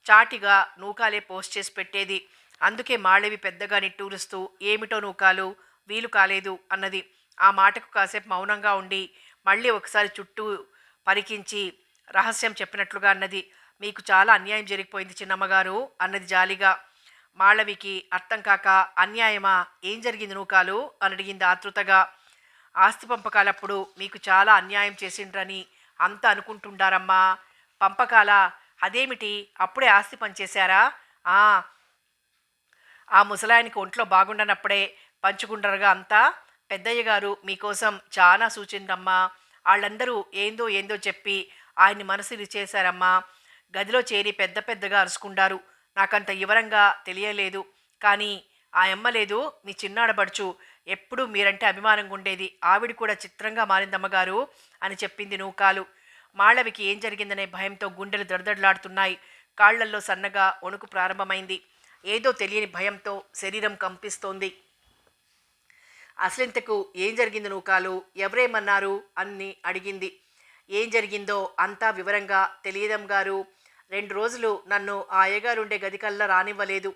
చాటిగా నూకాలే పోస్ట్ చేసి పెట్టేది. అందుకే మాళవి పెద్దగా నిట్టూరుస్తూ ఏమిటో నూకాలు వీలు కాలేదు అన్నది. ఆ మాటకు కాసేపు మౌనంగా ఉండి మళ్ళీ ఒకసారి చుట్టూ పరికించి రహస్యం చెప్పినట్లుగా అన్నది. మీకు చాలా అన్యాయం జరిగిపోయింది చిన్నమ్మగారు అన్నది జాలిగా. మాళవికి అర్థం కాక అన్యాయమా, ఏం జరిగింది నూకాలు అని అడిగింది ఆతృతగా. ఆస్తి పంపకాలప్పుడు మీకు చాలా అన్యాయం చేసిండ్రని అంతా అనుకుంటుండారమ్మా. పంపకాల? అదేమిటి అప్పుడే ఆస్తి పనిచేశారా? ఆ ఆ ముసలాయనికి ఒంట్లో బాగుండనప్పుడే పంచుకుండరుగా అంతా. పెద్దయ్య గారు మీకోసం చాలా సూచిందమ్మా. వాళ్ళందరూ ఏందో ఏందో చెప్పి ఆయన్ని మనసుని చేశారమ్మా. గదిలో చేరి పెద్ద పెద్దగా అరుచుకుంటారు. నాకంత వివరంగా తెలియలేదు. కానీ ఆ అమ్మ లేదు మీ చిన్నాడబడుచు ఎప్పుడూ మీరంటే అభిమానంగా ఉండేది. ఆవిడ కూడా చిత్రంగా మారిందమ్మగారు అని చెప్పింది నూకాలు. మాళవికి ఏం జరిగిందనే భయంతో గుండెలు దడదడలాడుతున్నాయి. కాళ్లల్లో సన్నగా వణుకు ప్రారంభమైంది. ఏదో తెలియని భయంతో శరీరం కంపిస్తోంది. అసలింతకు ఏం జరిగింది నూకాలు? ఎవరేమన్నారు అని అడిగింది. ఏం జరిగిందో అంతా వివరంగా తెలియదం గారు. 2 రోజులు నన్ను ఆ అయ్యగారుండే గదికల్లా రానివ్వలేదు.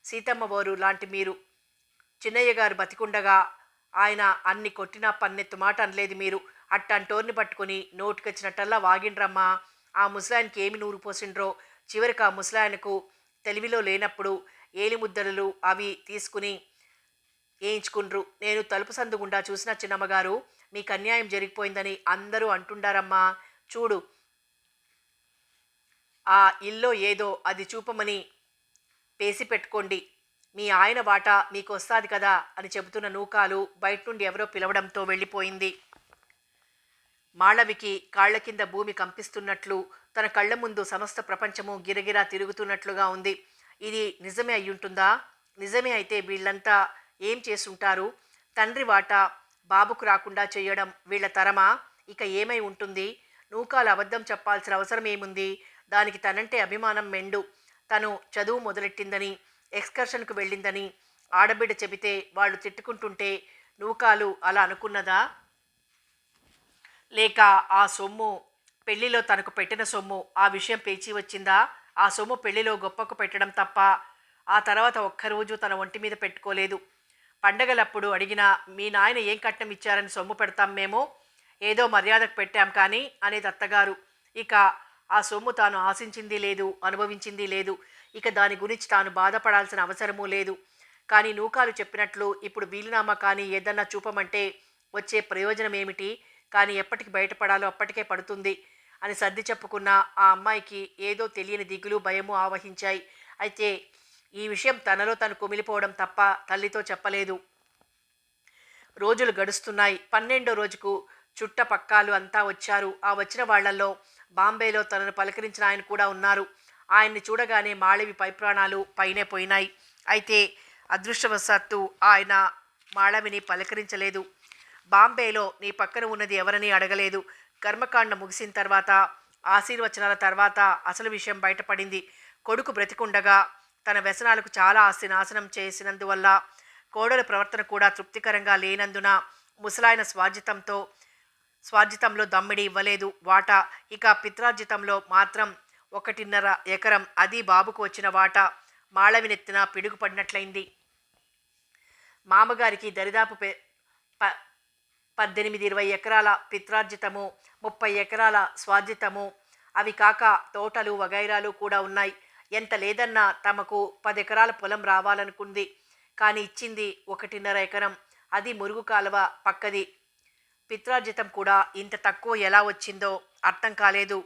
సీతమ్మ వారు లాంటి మీరు. చిన్నయ్య గారు బతికుండగా ఆయన అన్ని కొట్టినా పన్నెత్తు మాట అనలేదు మీరు. అట్టంటోర్ని పట్టుకుని నోటికొచ్చినట్టల్లా వాగిండ్రమ్మా. ఆ ముసలాయనకి ఏమి నూరు పోసిండ్రో. చివరికి ఆ ముసలాయనకు తెలివిలో లేనప్పుడు ఏలిముద్దలు అవి తీసుకుని ఏయించుకుండ్రు. నేను తలుపు సందు గుండా చూసిన చిన్నమ్మగారు మీకు అన్యాయం జరిగిపోయిందని అందరూ అంటుండారమ్మా. చూడు ఆ ఇల్లో ఏదో అది చూపమని పేసి పెట్టుకోండి. మీ ఆయన వాటా మీకు వస్తాది కదా అని చెబుతున్న నూకాలు బయట నుండి ఎవరో పిలవడంతో వెళ్ళిపోయింది. మాళవికి కాళ్ల కింద భూమి కంపిస్తున్నట్లు, తన కళ్ళ ముందు సమస్త ప్రపంచము గిరగిరా తిరుగుతున్నట్లుగా ఉంది. ఇది నిజమే అయ్యుంటుందా? నిజమే అయితే వీళ్ళంతా ఏం చేసుంటారు? తండ్రి వాటా బాబుకు రాకుండా చేయడం వీళ్ళ తరమా? ఇక ఏమై ఉంటుంది? నూకాలు అబద్ధం చెప్పాల్సిన అవసరం ఏముంది? దానికి తనంటే అభిమానం మెండు. తను చదువు మొదలెట్టిందని, ఎక్స్కర్షన్కు వెళ్ళిందని ఆడబిడ్డ చెబితే వాళ్ళు తిట్టుకుంటుంటే నూకాలు అలా అనుకున్నదా? లేక ఆ సొమ్ము పెళ్లిలో తనకు పెట్టిన సొమ్ము ఆ విషయం పేచి వచ్చిందా? ఆ సొమ్ము పెళ్లిలో గొప్పకు పెట్టడం తప్ప ఆ తర్వాత ఒక్కరోజు తన ఒంటి మీద పెట్టుకోలేదు. పండగలప్పుడు అడిగినా మీ నాయన ఏం కట్నం ఇచ్చారని సొమ్ము పెడతాం మేము, ఏదో మర్యాదకు పెట్టాం కానీ అనేది అత్తగారు. ఇక ఆ సొమ్ము తాను ఆశించింది లేదు, అనుభవించింది లేదు. ఇక దాని గురించి తాను బాధపడాల్సిన అవసరమూ లేదు. కానీ నూకాలు చెప్పినట్లు ఇప్పుడు వీలునామా కానీ ఏదన్నా చూపమంటే వచ్చే ప్రయోజనం ఏమిటి? కానీ ఎప్పటికి బయటపడాలో అప్పటికే పడుతుంది అని సర్ది చెప్పుకున్న ఆ అమ్మాయికి ఏదో తెలియని దిగులు భయము ఆవహించాయి. అయితే ఈ విషయం తనలో తను కుమిలిపోవడం తప్ప తల్లితో చెప్పలేదు. రోజులు గడుస్తున్నాయి. 12వ రోజుకు చుట్టపక్కాలు అంతా వచ్చారు. ఆ వచ్చిన వాళ్లల్లో బాంబేలో తనను పలకరించిన ఆయన కూడా ఉన్నారు. ఆయన్ని చూడగానే మాళవి పైప్రాణాలు పైనే పోయినాయి. అయితే అదృష్టవశాత్తు ఆయన మాళవిని పలకరించలేదు. బాంబేలో నీ పక్కన ఉన్నది ఎవరని అడగలేదు. కర్మకాండ ముగిసిన తర్వాత ఆశీర్వచనాల తర్వాత అసలు విషయం బయటపడింది. కొడుకు బ్రతికుండగా తన వ్యసనాలకు చాలా ఆస్తి నాశనం చేసినందువల్ల కోడల ప్రవర్తన కూడా తృప్తికరంగా లేనందున ముసలాయన స్వార్జితంలో దమ్మిడి ఇవ్వలేదు వాటా. ఇక పిత్రార్జితంలో మాత్రం 1.5 ఎకరం, అది బాబుకు వచ్చిన వాటా. మాళవినెత్తిన పిడుగుపడినట్లయింది. మామగారికి దరిదాపు 18-20 ఎకరాల పిత్రార్జితము, 30 ఎకరాల స్వార్జితము, అవి కాక తోటలు వగైరాలు కూడా ఉన్నాయి. ఎంత లేదన్నా తమకు 10 ఎకరాల పొలం రావాలనుకుంది. కానీ ఇచ్చింది 1.5 ఎకరం, అది మురుగు కాలువ పక్కది. పిత్రార్జితం కూడా ఇంత తక్కువ ఎలా వచ్చిందో అర్థం కాలేదు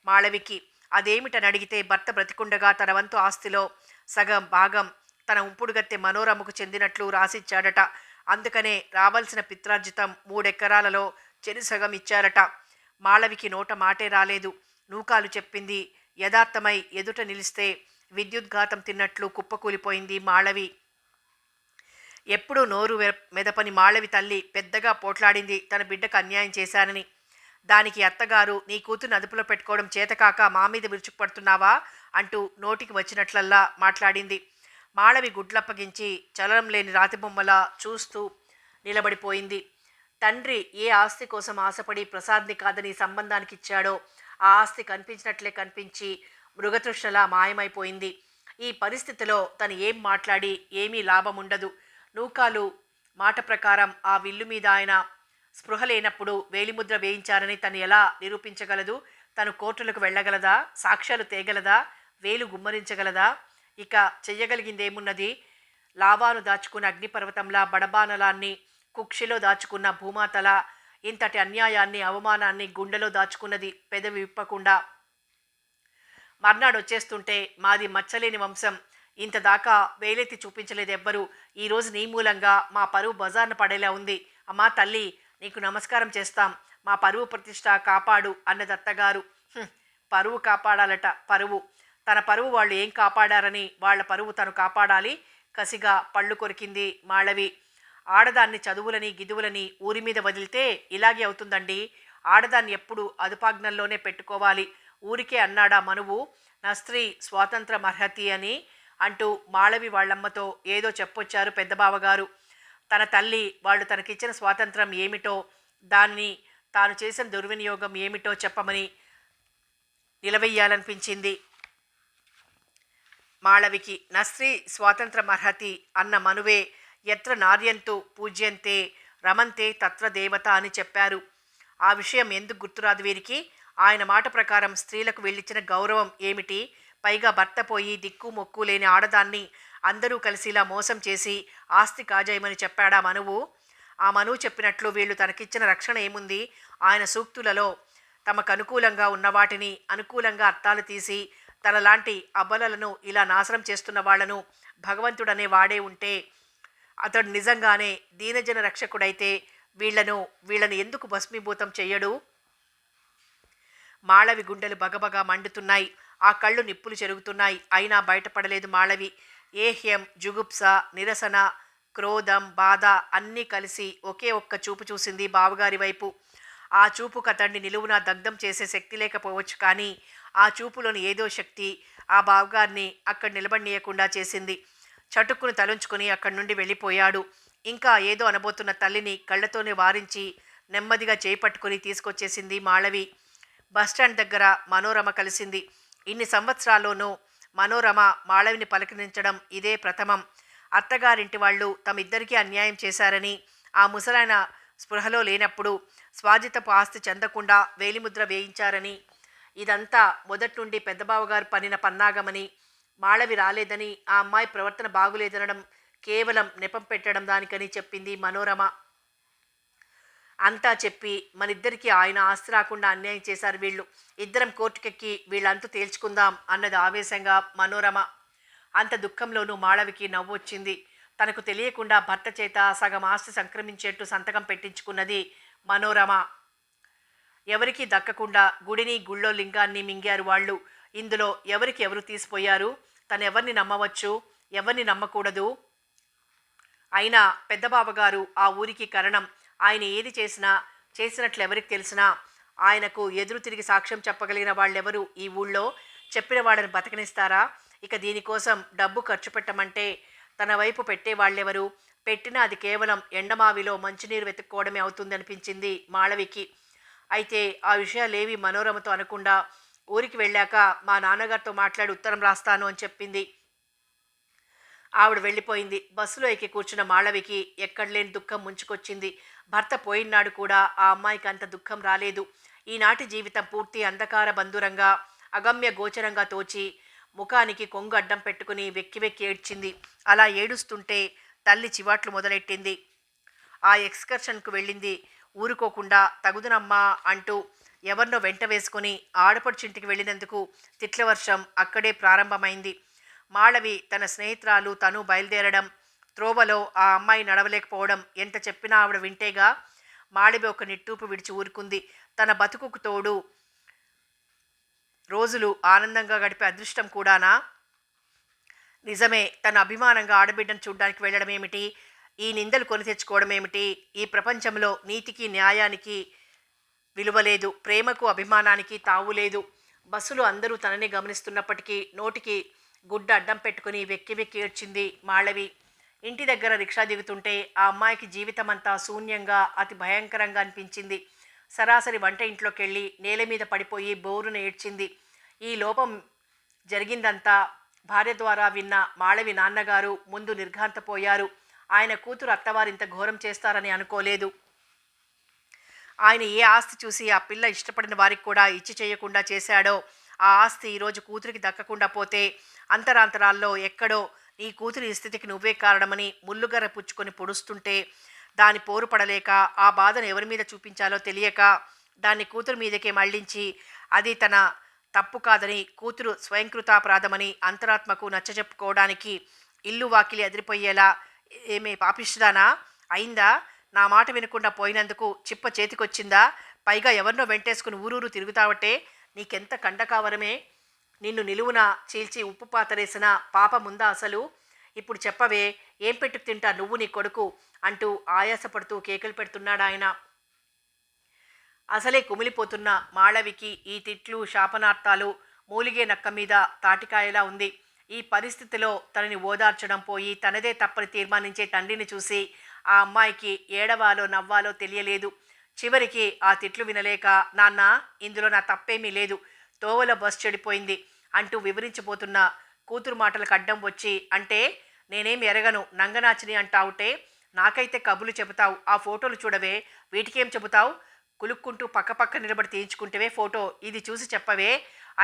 మాళవికి. అదేమిటని అడిగితే భర్త బ్రతికుండగా తన వంతు ఆస్తిలో సగం భాగం తన ఉంపుడుగత్తె మనోరమకు చెందినట్లు రాసిచ్చాడట. అందుకనే రావాల్సిన పిత్రార్జితం 3 ఎకరాలలో చెరి సగం ఇచ్చారట. మాళవికి నోట మాటే రాలేదు. నూకాలు చెప్పింది. యథార్థమై ఎదుట నిలిస్తే విద్యుద్ఘాతం తిన్నట్లు కుప్పకూలిపోయింది మాళవి. ఎప్పుడూ నోరు మెదపని మాళవి తల్లి పెద్దగా పోట్లాడింది తన బిడ్డకు అన్యాయం చేశానని. దానికి అత్తగారు, నీ కూతుర్ని అదుపులో పెట్టుకోవడం చేతకాక మా మీద విరుచుకుపడుతున్నావా అంటూ నోటికి వచ్చినట్లల్లా మాట్లాడింది. మాళవి గుడ్లప్పగించి చలనం లేని రాతిబొమ్మలా చూస్తూ నిలబడిపోయింది. తండ్రి ఏ ఆస్తి కోసం ఆశపడి ప్రసాద్ని కాదని సంబంధానికి ఇచ్చాడో ఆ ఆస్తి కనిపించినట్లే కనిపించి మృగతృష్ణలా మాయమైపోయింది. ఈ పరిస్థితిలో తను ఏం మాట్లాడి ఏమీ లాభం ఉండదు. నూకాలు మాట ప్రకారం ఆ విల్లు మీద ఆయన స్పృహ లేనప్పుడు వేలిముద్ర వేయించారని తను ఎలా నిరూపించగలదు? తను కోర్టులకు వెళ్ళగలదా? సాక్ష్యాలు తేగలదా? వేలు గుమ్మరించగలదా? ఇక చెయ్యగలిగిందేమున్నది? లావాను దాచుకున్న అగ్నిపర్వతంలా, బడబానలాన్ని కుక్షిలో దాచుకున్న భూమాతలా ఇంతటి అన్యాయాన్ని, అవమానాన్ని గుండెలో దాచుకున్నది పెదవి విప్పకుండా. మర్నాడు వచ్చేస్తుంటే, మాది మచ్చలేని వంశం, ఇంతదాకా వేలెత్తి చూపించలేదెవ్వరూ. ఈరోజు నీ మూలంగా మా పరువు బజార్న పడేలా ఉంది. అమ్మా తల్లి, నీకు నమస్కారం చేస్తాం, మా పరువు ప్రతిష్ట కాపాడు అన్నది అత్తగారు. పరువు కాపాడాలట. పరువు, తన పరువు వాళ్ళు ఏం కాపాడారని వాళ్ళ పరువు తను కాపాడాలి. కసిగా పళ్ళు కొరికింది మాళవి. ఆడదాన్ని చదువులని గిదువులని ఊరి మీద వదిలితే ఇలాగే అవుతుందండి. ఆడదాన్ని ఎప్పుడు అదుపాజ్ఞల్లోనే పెట్టుకోవాలి. ఊరికే అన్నాడా మనువు, నా స్త్రీ స్వాతంత్రం అర్హతి అని అంటూ మాళవి వాళ్ళమ్మతో ఏదో చెప్పొచ్చారు పెద్దబావగారు. తన తల్లి వాళ్ళు తనకిచ్చిన స్వాతంత్రం ఏమిటో, దాన్ని తాను చేసిన దుర్వినియోగం ఏమిటో చెప్పమని నిలవెయ్యాలనిపించింది మాళవికి. నస్త్రీ స్వాతంత్రమర్హతి అన్న మనువే ఎత్ర నార్యంతు పూజ్యంతే రమంతే తత్ర దేవత అని చెప్పారు. ఆ విషయం ఎందుకు గుర్తురాదు వీరికి? ఆయన మాట ప్రకారం స్త్రీలకు వెళ్ళిచ్చిన గౌరవం ఏమిటి? పైగా భర్త పోయి దిక్కు మొక్కు లేని ఆడదాన్ని అందరూ కలిసిలా మోసం చేసి ఆస్తి కాజేయమని చెప్పాడా మనువు? ఆ మనువు చెప్పినట్లు వీళ్ళు తనకిచ్చిన రక్షణ ఏముంది? ఆయన సూక్తులలో తమకు అనుకూలంగా ఉన్నవాటిని అనుకూలంగా అర్థాలు తీసి తనలాంటి అబలలను ఇలా నాశనం చేస్తున్న వాళ్లను భగవంతుడనే వాడే ఉంటే అతడు నిజంగానే దీనజన రక్షకుడైతే వీళ్ళని ఎందుకు భస్మీభూతం చెయ్యడు? మాళవి గుండెలు బగబగా మండుతున్నాయి. ఆ కళ్ళు నిప్పులు చెరుగుతున్నాయి. అయినా బయటపడలేదు మాళవి. ఏహ్యం, జుగుప్స, నిరసన, క్రోధం, బాధ అన్నీ కలిసి ఒకే ఒక్క చూపు చూసింది బావగారి వైపు. ఆ చూపుకు అతన్ని నిలువున దగ్ధం చేసే శక్తి లేకపోవచ్చు, కానీ ఆ చూపులోని ఏదో శక్తి ఆ బావగారిని అక్కడ నిలబడనీయకుండా చేసింది. చటుక్కును తలుంచుకుని అక్కడి నుండి వెళ్ళిపోయాడు. ఇంకా ఏదో అనబోతున్న తల్లిని కళ్ళతోనే వారించి నెమ్మదిగా చేపట్టుకుని తీసుకొచ్చేసింది మాళవి. బస్టాండ్ దగ్గర మనోరమ కలిసింది. ఇన్ని సంవత్సరాల్లోనూ మనోరమ మాళవిని పలకరించడం ఇదే ప్రథమం. అత్తగారింటి వాళ్ళు తమిద్దరికీ అన్యాయం చేశారని, ఆ ముసలాయన స్పృహలో లేనప్పుడు స్వాజితపు ఆస్తి చెందకుండా వేలిముద్ర వేయించారని, ఇదంతా మొదటి నుండి పెద్దబావగారు పనిన పన్నాగమని, మాళవి రాలేదని, ఆ అమ్మాయి ప్రవర్తన బాగులేదనడం కేవలం నెపం పెట్టడం దానికని చెప్పింది మనోరమ. అంతా చెప్పి మనిద్దరికీ ఆయన ఆస్తి రాకుండా అన్యాయం చేశారు వీళ్ళు. ఇద్దరం కోర్టుకెక్కి వీళ్ళంతా తేల్చుకుందాం అన్నది ఆవేశంగా మనోరమ. అంత దుఃఖంలోనూ మాళవికి నవ్వొచ్చింది. తనకు తెలియకుండా భర్త చేత సగం ఆస్తి సంక్రమించేట్టు సంతకం పెట్టించుకున్నది మనోరమ. ఎవరికి దక్కకుండా గుడిని గుళ్ళో లింగాన్ని మింగారు వాళ్ళు. ఇందులో ఎవరికి ఎవరు తీసిపోయారు? తను ఎవరిని నమ్మవచ్చు, ఎవరిని నమ్మకూడదు? అయినా పెద్దబావగారు ఆ ఊరికి కరణం. ఆయన ఏది చేసినా చేసినట్లు ఎవరికి తెలిసినా ఆయనకు ఎదురు తిరిగి సాక్ష్యం చెప్పగలిగిన వాళ్ళెవరు ఈ ఊళ్ళో? చెప్పిన వాళ్ళని బతకనిస్తారా? ఇక దీనికోసం డబ్బు ఖర్చు పెట్టమంటే తన వైపు పెట్టేవాళ్ళెవరు? పెట్టినా అది కేవలం ఎండమావిలో మంచినీరు వెతుక్కోవడమే అవుతుందనిపించింది మాళవికి. అయితే ఆ విషయాలేవి మనోరమతో అనకుండా ఊరికి వెళ్ళాక మా నాన్నగారితో మాట్లాడి ఉత్తరం రాస్తాను అని చెప్పింది. ఆవిడ వెళ్ళిపోయింది. బస్సులో ఎక్కి కూర్చున్న మాళవికి ఎక్కడలేని దుఃఖం ముంచుకొచ్చింది. భర్త పోయినాడు కూడా ఆ అమ్మాయికి అంత దుఃఖం రాలేదు. ఈనాటి జీవితం పూర్తి అంధకార బంధురంగా అగమ్య గోచరంగా తోచి ముఖానికి కొంగు అడ్డం పెట్టుకుని వెక్కి వెక్కి ఏడ్చింది. అలా ఏడుస్తుంటే తల్లి చివాట్లు మొదలెట్టింది. ఆ ఎక్స్కర్షన్కు వెళ్ళింది ఊరుకోకుండా తగుదునమ్మా అంటూ ఎవరినో వెంట వేసుకుని ఆడపడుచింటికి వెళ్ళినందుకు తిట్ల వర్షం అక్కడే ప్రారంభమైంది. మాళవి తన స్నేహితురాలు తను బయలుదేరడం, త్రోవలో ఆ అమ్మాయి నడవలేకపోవడం ఎంత చెప్పినా ఆవిడ వింటేగా. మాళవి ఒక నిట్టూపు విడిచి ఊరుకుంది. తన బతుకుకు తోడు రోజులు ఆనందంగా గడిపే అదృష్టం కూడానా? నిజమే, తన అభిమానంగా ఆడబిడ్డను చూడ్డానికి వెళ్ళడం ఏమిటి? ఈ నిందలు కొని తెచ్చుకోవడం ఏమిటి? ఈ ప్రపంచంలో నీతికి న్యాయానికి విలువ లేదు, ప్రేమకు అభిమానానికి తావు లేదు. బస్సులో అందరూ తనని గమనిస్తున్నప్పటికీ నోటికి గుడ్డ అడ్డం పెట్టుకుని వెక్కి వెక్కి ఏడ్చింది మాళవి. ఇంటి దగ్గర రిక్షా దిగుతుంటే ఆ అమ్మాయికి జీవితం అంతా శూన్యంగా అతి భయంకరంగా అనిపించింది. సరాసరి వంట ఇంట్లోకి వెళ్ళి నేల మీద పడిపోయి బోరున ఏడ్చింది. ఈ లోపం జరిగిందంతా భార్య ద్వారా విన్న మాళవి నాన్నగారు ముందు నిర్ఘాంతపోయారు. ఆయన కూతురు అత్తవారింత ఘోరం చేస్తారని అనుకోలేదు. ఆయన ఏ ఆస్తి చూసి ఆ పిల్ల ఇష్టపడిన వారికి కూడా ఇచ్చి చేయకుండా చేశాడో, ఆ ఆస్తి ఈరోజు కూతురికి దక్కకుండా పోతే అంతరాంతరాల్లో ఎక్కడో నీ కూతురి ఈ స్థితికి నువ్వే కారణమని ముల్లుగర్ర పుచ్చుకొని పొడుస్తుంటే దాని పోరు పడలేక ఆ బాధను ఎవరి మీద చూపించాలో తెలియక దాన్ని కూతురు మీదకే మళ్లించి అది తన తప్పు కాదని కూతురు స్వయంకృతాపరాధమని అంతరాత్మకు నచ్చజెప్పుకోవడానికి ఇల్లు వాకిలి అదిరిపోయేలా ఏమే పాపిష్దానా అయిందా? నా మాట వినకుండా పోయినందుకు చిప్ప చేతికొచ్చిందా? పైగా ఎవరినో వెంటేసుకుని ఊరూరు తిరుగుతావటే నీకెంత కండకావరమే? నిన్ను నిలువున చీల్చి ఉప్పు పాతరేసిన పాపముందా అసలు? ఇప్పుడు చెప్పవే, ఏం పెట్టుకు తింటా నువ్వు నీ కొడుకు అంటూ ఆయాసపడుతూ కేకలు పెడుతున్నాడాయన. అసలే కుమిలిపోతున్న మాళవికి ఈ తిట్లు శాపనార్థాలు మూలిగే నక్క మీద తాటికాయలా ఉంది. ఈ పరిస్థితిలో తనని ఓదార్చడం పోయి తనదే తప్పని తీర్మానించే తండ్రిని చూసి ఆ అమ్మాయికి ఏడవాలో నవ్వాలో తెలియలేదు. చివరికి ఆ తిట్లు వినలేక, నాన్న ఇందులో నా తప్పేమీ లేదు, తోవలో బస్ చెడిపోయింది అంటూ వివరించబోతున్న కూతురు మాటలకు అడ్డం వచ్చి, అంటే నేనేం ఎరగను నంగనాచిని అంటావుటే, నాకైతే కబులు చెబుతావు, ఆ ఫోటోలు చూడవే, వీటికేం చెబుతావు? కులుక్కుంటూ పక్క నిలబడి తీయించుకుంటేవే ఫోటో, ఇది చూసి చెప్పవే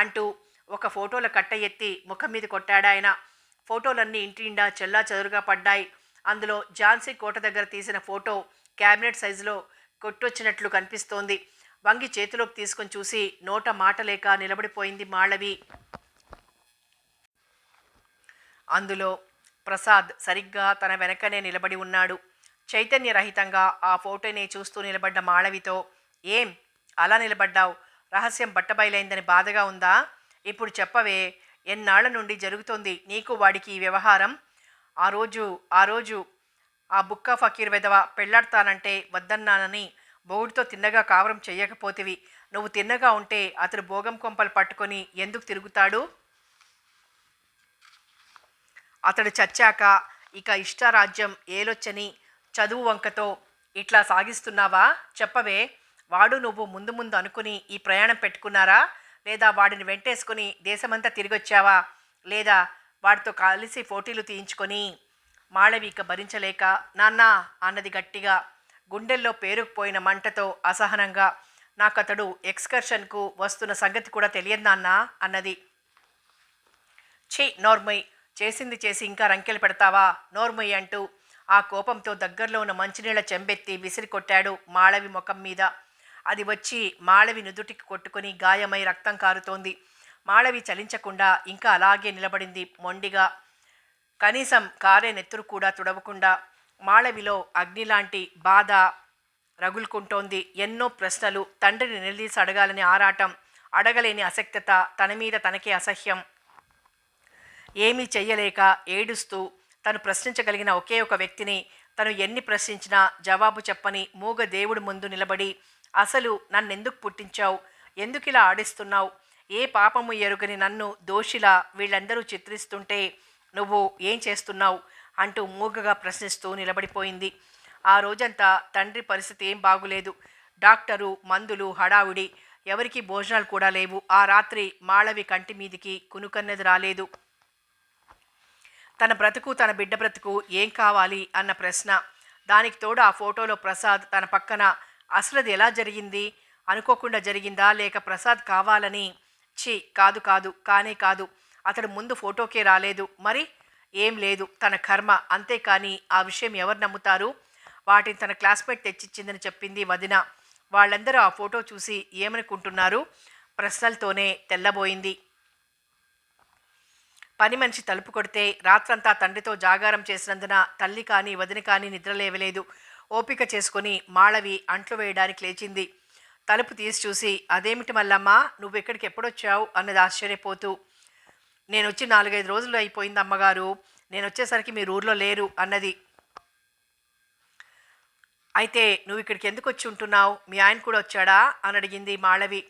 అంటూ ఒక ఫోటోల కట్ట ఎత్తి ముఖం మీద కొట్టాడాయన. ఫోటోలన్నీ ఇంటి నిండా చెల్లా చెదురుగా పడ్డాయి. అందులో ఝాన్సీ కోట దగ్గర తీసిన ఫోటో క్యాబినెట్ సైజులో కొట్టొచ్చినట్లు కనిపిస్తోంది. వంగి చేతిలోకి తీసుకొని చూసి నోట మాట లేక నిలబడిపోయింది మాళవి. అందులో ప్రసాద్ సరిగ్గా తన వెనకనే నిలబడి ఉన్నాడు. చైతన్యరహితంగా ఆ ఫోటోని చూస్తూ నిలబడ్డ మాళవితో, ఏం అలా నిలబడ్డావు? రహస్యం బట్టబయలైందని బాధగా ఉందా? ఇప్పుడు చెప్పవే, ఎన్నాళ్ల నుండి జరుగుతోంది నీకు వాడికి ఈ వ్యవహారం? ఆ రోజు ఆ బుక్కా ఫకీర్ వెధవ పెళ్లాడతానంటే వద్దన్నానని బోడితో తిన్నగా కావరం చెయ్యకపోతివి. నువ్వు తిన్నగా ఉంటే అతడు భోగం కొంపలు పట్టుకొని ఎందుకు తిరుగుతాడు? అతడు చచ్చాక ఇక ఇష్టారాజ్యం ఏలొచ్చని చదువు వంకతో ఇట్లా సాగిస్తున్నావా? చెప్పవే, వాడు నువ్వు ముందు ముందు అనుకుని ఈ ప్రయాణం పెట్టుకున్నారా? లేదా వాడిని వెంటేసుకుని దేశమంతా తిరిగొచ్చావా? లేదా వాడితో కలిసి ఫోటోలు తీయించుకొని? మాళవి ఇక భరించలేక, నాన్నా అన్నది గట్టిగా, గుండెల్లో పేరుకుపోయిన మంటతో అసహనంగా. నాకతడు ఎక్స్కర్షన్కు వస్తున్న సంగతి కూడా తెలియదు నాన్నా అన్నది. ఛీ నోర్మయ్, చేసింది చేసి ఇంకా రంకెలు పెడతావా? నోర్మయ్ అంటూ ఆ కోపంతో దగ్గరలో ఉన్న మంచినీళ్ల చెంబెత్తి విసిరి కొట్టాడు మాళవి ముఖం మీద. అది వచ్చి మాళవి నుదుటికి కొట్టుకుని గాయమై రక్తం కారుతోంది. మాళవి చలించకుండా ఇంకా అలాగే నిలబడింది మొండిగా, కనీసం కారే నెత్తురు కూడా తుడవకుండా. మాళవిలో అగ్నిలాంటి బాధ రగులుకుంటోంది. ఎన్నో ప్రశ్నలు, తండ్రిని నిలదీసి అడగాలని ఆరాటం, అడగలేని అసక్తత, తన మీద తనకే అసహ్యం. ఏమీ చెయ్యలేక ఏడుస్తూ తను ప్రశ్నించగలిగిన ఒకే ఒక వ్యక్తిని తను ఎన్ని ప్రశ్నించినా జవాబు చెప్పని మూగ దేవుడి ముందు నిలబడి అసలు నన్నెందుకు పుట్టించావు? ఎందుకిలా ఆడిస్తున్నావు? ఏ పాపము ఎరుగని నన్ను దోషిలా వీళ్ళందరూ చిత్రిస్తుంటే నువ్వు ఏం చేస్తున్నావు? అంటూ మూగగా ప్రశ్నిస్తూ నిలబడిపోయింది. ఆ రోజంతా తండ్రి పరిస్థితి ఏం బాగులేదు. డాక్టరు, మందులు, హడావుడి. ఎవరికీ భోజనాలు కూడా లేవు. ఆ రాత్రి మాళవి కంటి మీదికి కునుకన్నది రాలేదు. తన బ్రతుకు, తన బిడ్డ బ్రతుకు ఏం కావాలి అన్న ప్రశ్న. దానికి తోడు ఆ ఫోటోలో ప్రసాద్ తన పక్కన. అసలది ఎలా జరిగింది? అనుకోకుండా జరిగిందా, లేక ప్రసాద్ కావాలని? కాదు కాదు, కానే కాదు. అతడు ముందు ఫోటోకే రాలేదు. మరి ఏం లేదు, తన కర్మ. అంతేకాని ఆ విషయం ఎవరు నమ్ముతారు? వాటిని తన క్లాస్మేట్ తెచ్చిచ్చిందని చెప్పింది వదిన. వాళ్ళందరూ ఆ ఫోటో చూసి ఏమనుకుంటున్నారు? ప్రశ్నలతోనే తెల్లబోయింది. పని మనిషి తలుపు కొడితే రాత్రంతా తండ్రితో జాగారం చేసినందున తల్లి కానీ వదిన కానీ నిద్రలేవలేదు. ఓపిక చేసుకుని మాళవి అంట్లు వేయడానికి లేచింది. తలుపు తీసి చూసి, అదేమిటి మల్లమ్మ, నువ్వు ఇక్కడికి ఎప్పుడొచ్చావు అన్నది ఆశ్చర్యపోతూ. నేనొచ్చి 4-5 రోజులు అయిపోయింది అమ్మగారు. నేనొచ్చేసరికి మీరు ఊర్లో లేరు అన్నది. అయితే నువ్వు ఇక్కడికి ఎందుకు వచ్చి ఉంటున్నావు? మీ ఆయన కూడా వచ్చాడా అని అడిగింది మాళవి.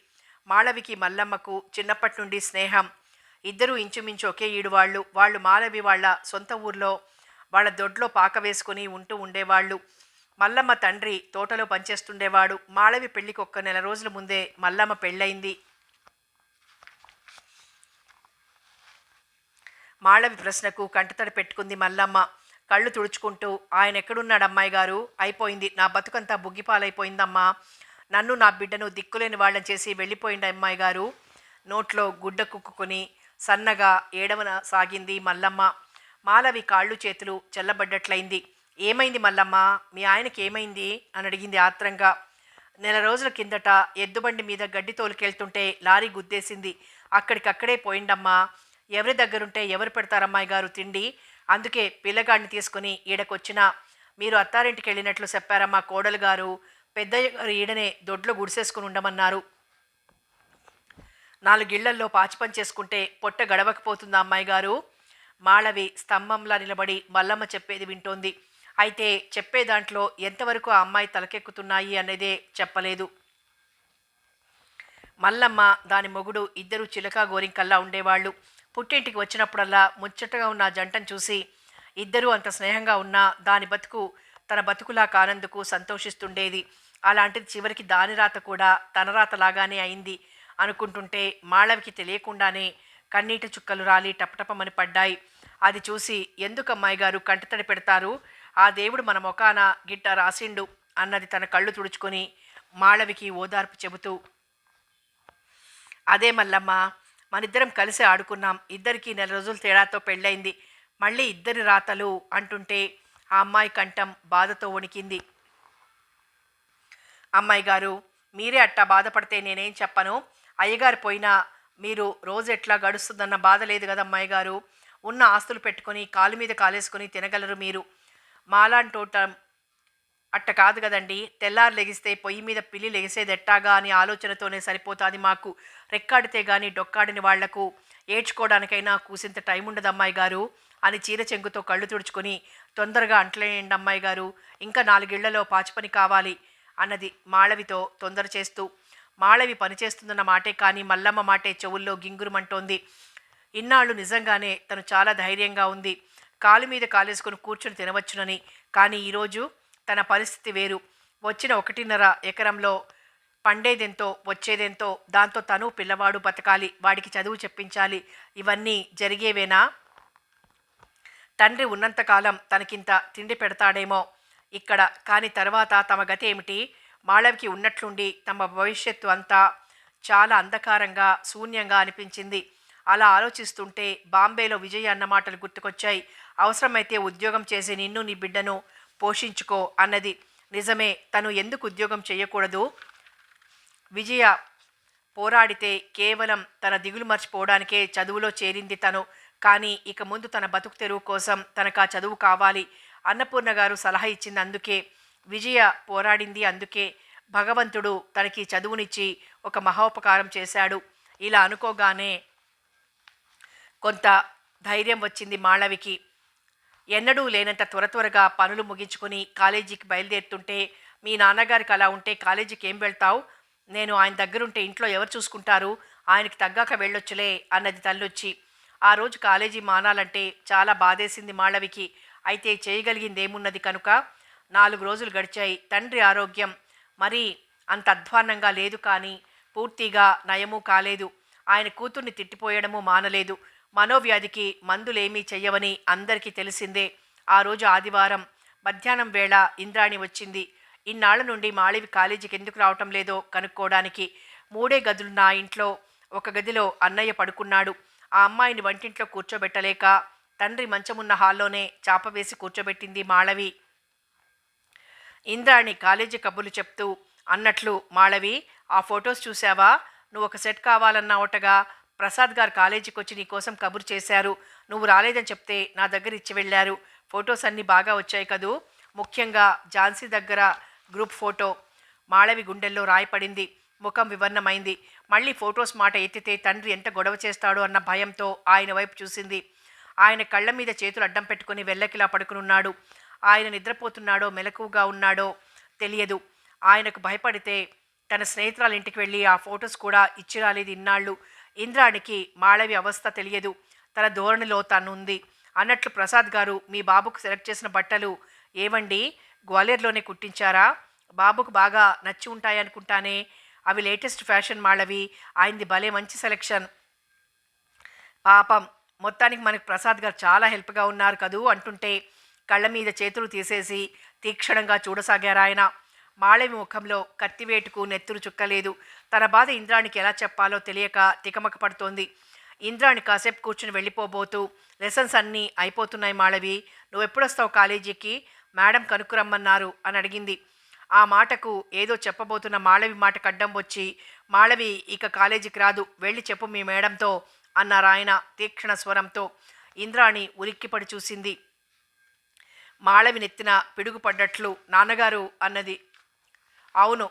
మాళవికి మల్లమ్మకు చిన్నప్పటి నుండి స్నేహం. ఇద్దరూ ఇంచుమించు ఒకే ఈడువాళ్ళు. వాళ్ళు మాళవి వాళ్ళ సొంత ఊర్లో వాళ్ళ దొడ్లో పాక వేసుకుని ఉంటూ ఉండేవాళ్ళు. మల్లమ్మ తండ్రి తోటలో పనిచేస్తుండేవాడు. మాళవి పెళ్లికి ఒక్క నెల రోజుల ముందే మల్లమ్మ పెళ్ళయింది. మాళవి ప్రశ్నకు కంటతడి పెట్టుకుంది మల్లమ్మ. కళ్ళు తుడుచుకుంటూ, ఆయన ఎక్కడున్నాడు అమ్మాయి గారు? అయిపోయింది, నా బతుకంతా బుగ్గిపాలైపోయిందమ్మా. నన్ను నా బిడ్డను దిక్కులేని వాళ్ళని చేసి వెళ్ళిపోయింది అమ్మాయి గారు. నోట్లో గుడ్డ కుక్కుని సన్నగా ఏడవన సాగింది మల్లమ్మ. మాలవి కాళ్ళు చేతులు చెల్లబడ్డట్లయింది. ఏమైంది మల్లమ్మ? మీ ఆయనకి ఏమైంది అని అడిగింది ఆత్రంగా. నెల రోజుల కిందట ఎద్దుబండి మీద గడ్డి తోలుకెళ్తుంటే లారీ గుద్దేసింది. అక్కడికక్కడే పోయిండమ్మా. ఎవరి దగ్గరుంటే ఎవరు పెడతారమ్మాయి గారు తిండి? అందుకే పిల్లగాడిని తీసుకుని ఈడకొచ్చినా. మీరు అత్తారింటికి వెళ్ళినట్లు చెప్పారమ్మా కోడలు గారు. పెద్దయ్య గారు ఈడనే దొడ్లో గుడిసేసుకుని ఉండమన్నారు. 4 ఇళ్లల్లో పాచిపని చేసుకుంటే పొట్ట గడవకపోతుందా అమ్మాయి గారు? మాళవి స్తంభంలా నిలబడి మల్లమ్మ చెప్పేది వింటోంది. అయితే చెప్పే దాంట్లో ఎంతవరకు ఆ అమ్మాయి తలకెక్కుతున్నాయి అనేదే చెప్పలేదు. మల్లమ్మ, దాని మొగుడు ఇద్దరు చిలకా గోరింకల్లా ఉండేవాళ్ళు. పుట్టింటికి వచ్చినప్పుడల్లా ముచ్చటగా ఉన్న జంటను చూసి ఇద్దరూ అంత స్నేహంగా ఉన్నా దాని బతుకు తన బతుకులా కానందుకు సంతోషిస్తుండేది. అలాంటిది చివరికి దాని రాత కూడా తన రాతలాగానే అయింది అనుకుంటుంటే మాళవికి తెలియకుండానే కన్నీటి చుక్కలు రాలి టపటపమని పడ్డాయి. అది చూసి, ఎందుకు అమ్మాయి గారు కంటతడి పెడతారు? ఆ దేవుడు మన మొకాన గిట్ట రాసిండు అన్నది తన కళ్ళు తుడుచుకొని మాళవికి ఓదార్పు చెబుతూ. అదే మల్లమ్మ, మనిద్దరం కలిసి ఆడుకున్నాం. ఇద్దరికి నెల రోజుల తేడాతో పెళ్ళయింది. మళ్ళీ ఇద్దరి రాతలు అంటుంటే ఆ అమ్మాయి కంఠం బాధతో వణికింది. అమ్మాయి గారు, మీరే అట్టా బాధపడితే నేనేం చెప్పను. అయ్యగారు పోయినా మీరు రోజు ఎట్లా గడుస్తుందన్న బాధ లేదు కదా అమ్మాయి గారు. ఉన్న ఆస్తులు పెట్టుకొని కాలు మీద కాలేసుకొని తినగలరు మీరు. మాలాంటోట అట్ట కాదు కదండి. తెల్లారు లెగిస్తే పొయ్యి మీద పిల్లి లెగిసేదెట్టాగా అని ఆలోచనతోనే సరిపోతుంది మాకు. రెక్కాడితే గాని డొక్కాడిని వాళ్లకు ఏడ్చుకోవడానికైనా కూసింత టైం ఉండదు అమ్మాయి గారు అని చీర చెంగుతో కళ్ళు తుడుచుకొని, తొందరగా అంట్లేయండి అమ్మాయి గారు, ఇంకా 4 ఇళ్లలో పాచిపని కావాలి అన్నది మాళవితో తొందర చేస్తూ. మాళవి పనిచేస్తుందన్న మాటే కానీ మల్లమ్మ మాటే చెవుల్లో గింగురుమంటోంది. ఇన్నాళ్ళు నిజంగానే తను చాలా ధైర్యంగా ఉంది. కాలు మీద కాలేసుకుని కూర్చుని తినవచ్చునని. కానీ ఈరోజు తన పరిస్థితి వేరు. వచ్చిన 1.5 ఎకరంలో పండేదెంతో వచ్చేదెంతో, దాంతో తను పిల్లవాడు బతకాలి, వాడికి చదువు చెప్పించాలి. ఇవన్నీ జరిగేవేనా? తండ్రి ఉన్నంతకాలం తనకింత తిండి పెడతాడేమో ఇక్కడ. కానీ తర్వాత తమ గతి ఏమిటి? మాళవికి ఉన్నట్లుండి తమ భవిష్యత్తు అంతా చాలా అంధకారంగా శూన్యంగా అనిపించింది. అలా ఆలోచిస్తుంటే బాంబేలో విజయ్ అన్న మాటలు గుర్తుకొచ్చాయి. అవసరమైతే ఉద్యోగం చేసి నిన్ను నీ బిడ్డను పోషించుకో అన్నది. నిజమే, తను ఎందుకు ఉద్యోగం చేయకూడదు? విజయ పోరాడితే కేవలం తన దిగులు మర్చిపోవడానికే చదువులో చేరింది తను. కానీ ఇక ముందు తన బతుకు తెరువు కోసం తనకు ఆ చదువు కావాలి. అన్నపూర్ణ గారు సలహా ఇచ్చింది అందుకే. విజయ పోరాడింది అందుకే. భగవంతుడు తనకి చదువునిచ్చి ఒక మహోపకారం చేశాడు. ఇలా అనుకోగానే కొంత ధైర్యం వచ్చింది మాళవికి. ఎన్నడూ లేనంత త్వరగా పనులు ముగించుకొని కాలేజీకి బయలుదేరుతుంటే మీ నాన్నగారికి అలా ఉంటే కాలేజీకి ఏం వెళ్తావు? నేను ఆయన దగ్గరుంటే ఇంట్లో ఎవరు చూసుకుంటారు? ఆయనకి తగ్గాక వెళ్ళొచ్చులే అన్నది తల్లొచ్చి. ఆ రోజు కాలేజీ మానాలంటే చాలా బాధేసింది మాళవికి. అయితే చేయగలిగిందేమున్నది కనుక 4 రోజులు గడిచాయి. తండ్రి ఆరోగ్యం మరీ అంత అధ్వాన్నంగా లేదు కానీ పూర్తిగా నయమూ కాలేదు. ఆయన కూతుర్ని తిట్టిపోయడమూ మానలేదు. మనోవ్యాధికి మందులేమీ చెయ్యవని అందరికీ తెలిసిందే. ఆ రోజు ఆదివారం మధ్యాహ్నం వేళ ఇంద్రాణి వచ్చింది. ఇన్నాళ్ల నుండి మాళవి కాలేజీకి ఎందుకు రావటం లేదో కనుక్కోవడానికి. 3 గదులున్న ఆ ఇంట్లో ఒక గదిలో అన్నయ్య పడుకున్నాడు. ఆ అమ్మాయిని వంటింట్లో కూర్చోబెట్టలేక తండ్రి మంచమున్న హాల్లోనే చాప వేసి కూర్చోబెట్టింది మాళవి. ఇంద్రాణి కాలేజీ కబుర్లు చెప్తూ అన్నట్లు, మాళవి, ఆ ఫొటోస్ చూసావా? నువ్వు ఒక సెట్ కావాలన్నావటగా. ప్రసాద్ గారు కాలేజీకి వచ్చి నీకోసం కబురు చేశారు. నువ్వు రాలేదని చెప్తే నా దగ్గర ఇచ్చి వెళ్ళారు. ఫొటోస్ అన్నీ బాగా వచ్చాయి కదూ. ముఖ్యంగా ఝాన్సీ దగ్గర గ్రూప్ ఫోటో. మాళవి గుండెల్లో రాయపడింది. ముఖం వివర్ణమైంది. మళ్ళీ ఫొటోస్ మాట ఎత్తితే తండ్రి ఎంత గొడవ చేస్తాడో అన్న భయంతో ఆయన వైపు చూసింది. ఆయన కళ్ళ మీద చేతులు అడ్డం పెట్టుకుని వెల్లకిలా పడుకునున్నాడు. ఆయన నిద్రపోతున్నాడో మెలకువగా ఉన్నాడో తెలియదు. ఆయనకు భయపడితే తన స్నేహితురాల ఇంటికి వెళ్ళి ఆ ఫొటోస్ కూడా ఇచ్చి రాలేదు ఇన్నాళ్ళు. ఇంద్రానికి మాళవి అవస్థ తెలియదు. తన ధోరణిలో తనుంది. అన్నట్లు ప్రసాద్ గారు మీ బాబుకు సెలెక్ట్ చేసిన బట్టలు ఏవండి? గ్వాలియర్లోనే కుట్టించారా? బాబుకు బాగా నచ్చి ఉంటాయనుకుంటానే. అవి లేటెస్ట్ ఫ్యాషన్ మాళవి. ఆయనది భలే మంచి సెలెక్షన్. పాపం, మొత్తానికి మనకు ప్రసాద్ గారు చాలా హెల్ప్గా ఉన్నారు కదూ అంటుంటే కళ్ళ మీద చేతులు తీసేసి తీక్షణంగా చూడసాగారాయన. మాళవి ముఖంలో కత్తివేటుకు నెత్తురు చుక్కలేదు. తన బాధ ఇంద్రానికి ఎలా చెప్పాలో తెలియక తికమక పడుతోంది. ఇంద్రాణి కాసేపు కూర్చుని వెళ్ళిపోబోతూ, లెసన్స్ అన్నీ అయిపోతున్నాయి మాళవి, నువ్వెప్పుడొస్తావు కాలేజీకి? మేడం కనుక్కురమ్మన్నారు అని అడిగింది. ఆ మాటకు ఏదో చెప్పబోతున్న మాళవి మాట కడ్డం వచ్చి, మాళవి ఇక కాలేజీకి రాదు, వెళ్ళి చెప్పు మీ మేడంతో అన్నారాయన తీక్షణ స్వరంతో. ఇంద్రాణి ఉలిక్కిపడి చూసింది. మాళవి నెత్తిన పిడుగుపడ్డట్లు. నాన్నగారు అన్నది. అవును,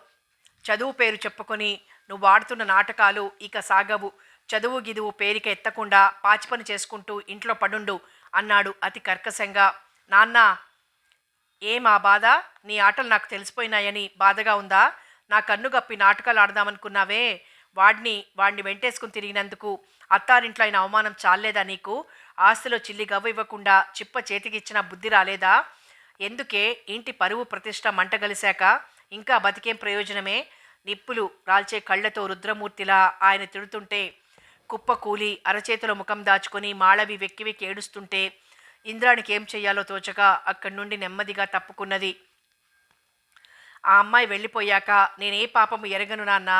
చదువు పేరు చెప్పుకొని నువ్వు ఆడుతున్న నాటకాలు ఇక సాగవు. చదువు గిదువు పేరిక ఎత్తకుండా పాచిపని చేసుకుంటూ ఇంట్లో పడుండు అన్నాడు అతి కర్కశంగా. నాన్న, ఏం ఆ బాధ? నీ ఆటలు నాకు తెలిసిపోయినాయని బాధగా ఉందా? నా కన్ను గప్పి నాటకాలు ఆడదామనుకున్నావే, వాడిని వెంటేసుకుని తిరిగినందుకు అత్తారింట్లో అయిన అవమానం చాలేదా నీకు? ఆస్తిలో చిల్లి గవ్వ ఇవ్వకుండా చిప్ప చేతికిచ్చిన బుద్ధి రాలేదా? ఎందుకే ఇంటి పరువు ప్రతిష్ట మంటగలిశాక ఇంకా బతికేం ప్రయోజనమే? నిప్పులు రాల్చే కళ్ళతో రుద్రమూర్తిలా ఆయన తిడుతుంటే కుప్ప కూలి అరచేతిలో ముఖం దాచుకొని మాళవి వెక్కి వెక్కి ఏడుస్తుంటే ఇంద్రానికి ఏం చెయ్యాలో తోచక అక్కడి నుండి నెమ్మదిగా తప్పుకున్నది. ఆ అమ్మాయి వెళ్ళిపోయాక నేనే పాపము ఎరగను నాన్న,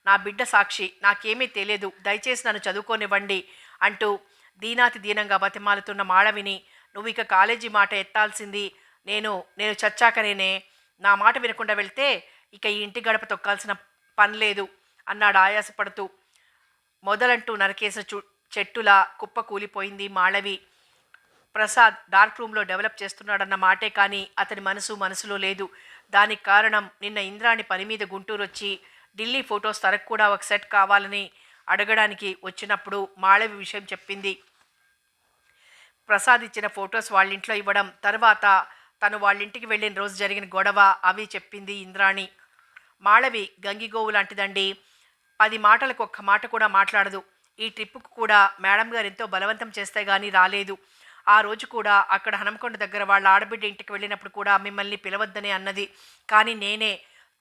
నా బిడ్డ సాక్షి, నాకేమీ తెలియదు, దయచేసి నన్ను చదువుకోనివ్వండి అంటూ దీనాతి దీనంగా బతిమాలుతున్న మాళవిని, నువ్వు ఇక కాలేజీ మాట ఎత్తాల్సింది నేను చచ్చాకనేనే. నా మాట వినకుండా వెళ్తే ఇక ఈ ఇంటి గడప తొక్కాల్సిన పని లేదు అన్నాడు ఆయాసపడుతూ. మొదలంటూ నరికేసిన చెట్టులా కుప్ప కూలిపోయింది మాళవి. ప్రసాద్ డార్క్ రూమ్లో డెవలప్ చేస్తున్నాడన్న మాటే కానీ అతని మనసులో లేదు. దానికి కారణం నిన్న ఇంద్రాణి పని మీద గుంటూరు వచ్చి ఢిల్లీ ఫొటోస్ తనకు కూడా ఒక సెట్ కావాలని అడగడానికి వచ్చినప్పుడు మాళవి విషయం చెప్పింది. ప్రసాద్ ఇచ్చిన ఫొటోస్ వాళ్ళింట్లో ఇవ్వడం, తర్వాత తను వాళ్ళింటికి వెళ్ళిన రోజు జరిగిన గొడవ అవి చెప్పింది ఇంద్రాణి. మాళవి గంగిగోవు లాంటిదండి. 10 మాటలకు ఒక్క మాట కూడా మాట్లాడదు. ఈ ట్రిప్పుకు కూడా మేడం గారు ఎంతో బలవంతం చేస్తే గానీ రాలేదు. ఆ రోజు కూడా అక్కడ హనంకొండ దగ్గర వాళ్ళ ఆడబిడ్డ ఇంటికి వెళ్ళినప్పుడు కూడా మిమ్మల్ని పిలవద్దని అన్నది. కానీ నేనే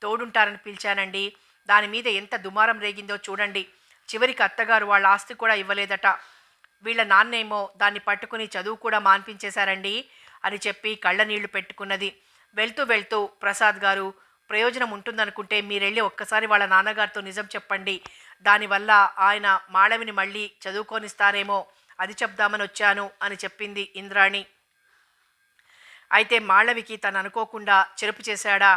తోడుంటారని పిలిచానండి. దాని మీద ఎంత దుమారం రేగిందో చూడండి. చివరికి అత్తగారు వాళ్ళ ఆస్తి కూడా ఇవ్వలేదట. వీళ్ళ నాన్నేమో దాన్ని పట్టుకుని చదువు కూడా మాన్పించేశారండి అని చెప్పి కళ్ళ నీళ్లు పెట్టుకున్నది. వెళ్తూ ప్రసాద్ గారు, ప్రయోజనం ఉంటుందనుకుంటే మీరెళ్ళి ఒక్కసారి వాళ్ళ నాన్నగారితో నిజం చెప్పండి. దానివల్ల ఆయన మాళవిని మళ్ళీ చదువుకొనిస్తారేమో, అది చెప్దామని వచ్చాను అని చెప్పింది ఇంద్రాణి. అయితే మాళవికి తను అనుకోకుండా చెరుపు చేశాడా?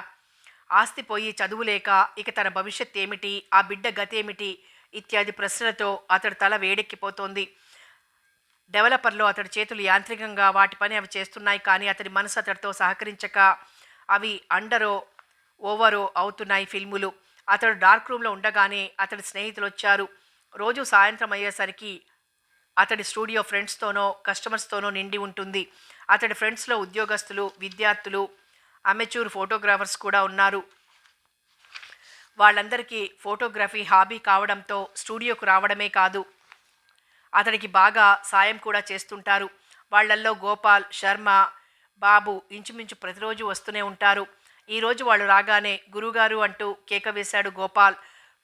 ఆస్తి పోయి చదువు లేక ఇక తన భవిష్యత్ ఏమిటి, ఆ బిడ్డ గతేమిటి ఇత్యాది ప్రశ్నలతో అతడి తల వేడెక్కిపోతోంది. డెవలపర్లో అతడి చేతులు యాంత్రికంగా వాటి పని అవి చేస్తున్నాయి. కానీ అతడి మనసు అతడితో సహకరించక అవి అండరో ఓవరో అవుతున్నాయి ఫిల్ములు. అతడు డార్క్ రూమ్లో ఉండగానే అతడి స్నేహితులు వచ్చారు. రోజు సాయంత్రం అయ్యేసరికి అతడి స్టూడియో ఫ్రెండ్స్తోనో కస్టమర్స్తోనో నిండి ఉంటుంది. అతడి ఫ్రెండ్స్లో ఉద్యోగస్తులు, విద్యార్థులు అమెచ్యూర్ ఫోటోగ్రాఫర్స్ కూడా ఉన్నారు. వాళ్ళందరికీ ఫోటోగ్రఫీ హాబీ కావడంతో స్టూడియోకు రావడమే కాదు, అతడికి బాగా సాయం కూడా చేస్తుంటారు. వాళ్ళల్లో గోపాల్, శర్మ, బాబు ఇంచుమించు ప్రతిరోజు వస్తూనే ఉంటారు. ఈరోజు వాళ్ళు రాగానే గురుగారు అంటూ కేక వేశాడు గోపాల్.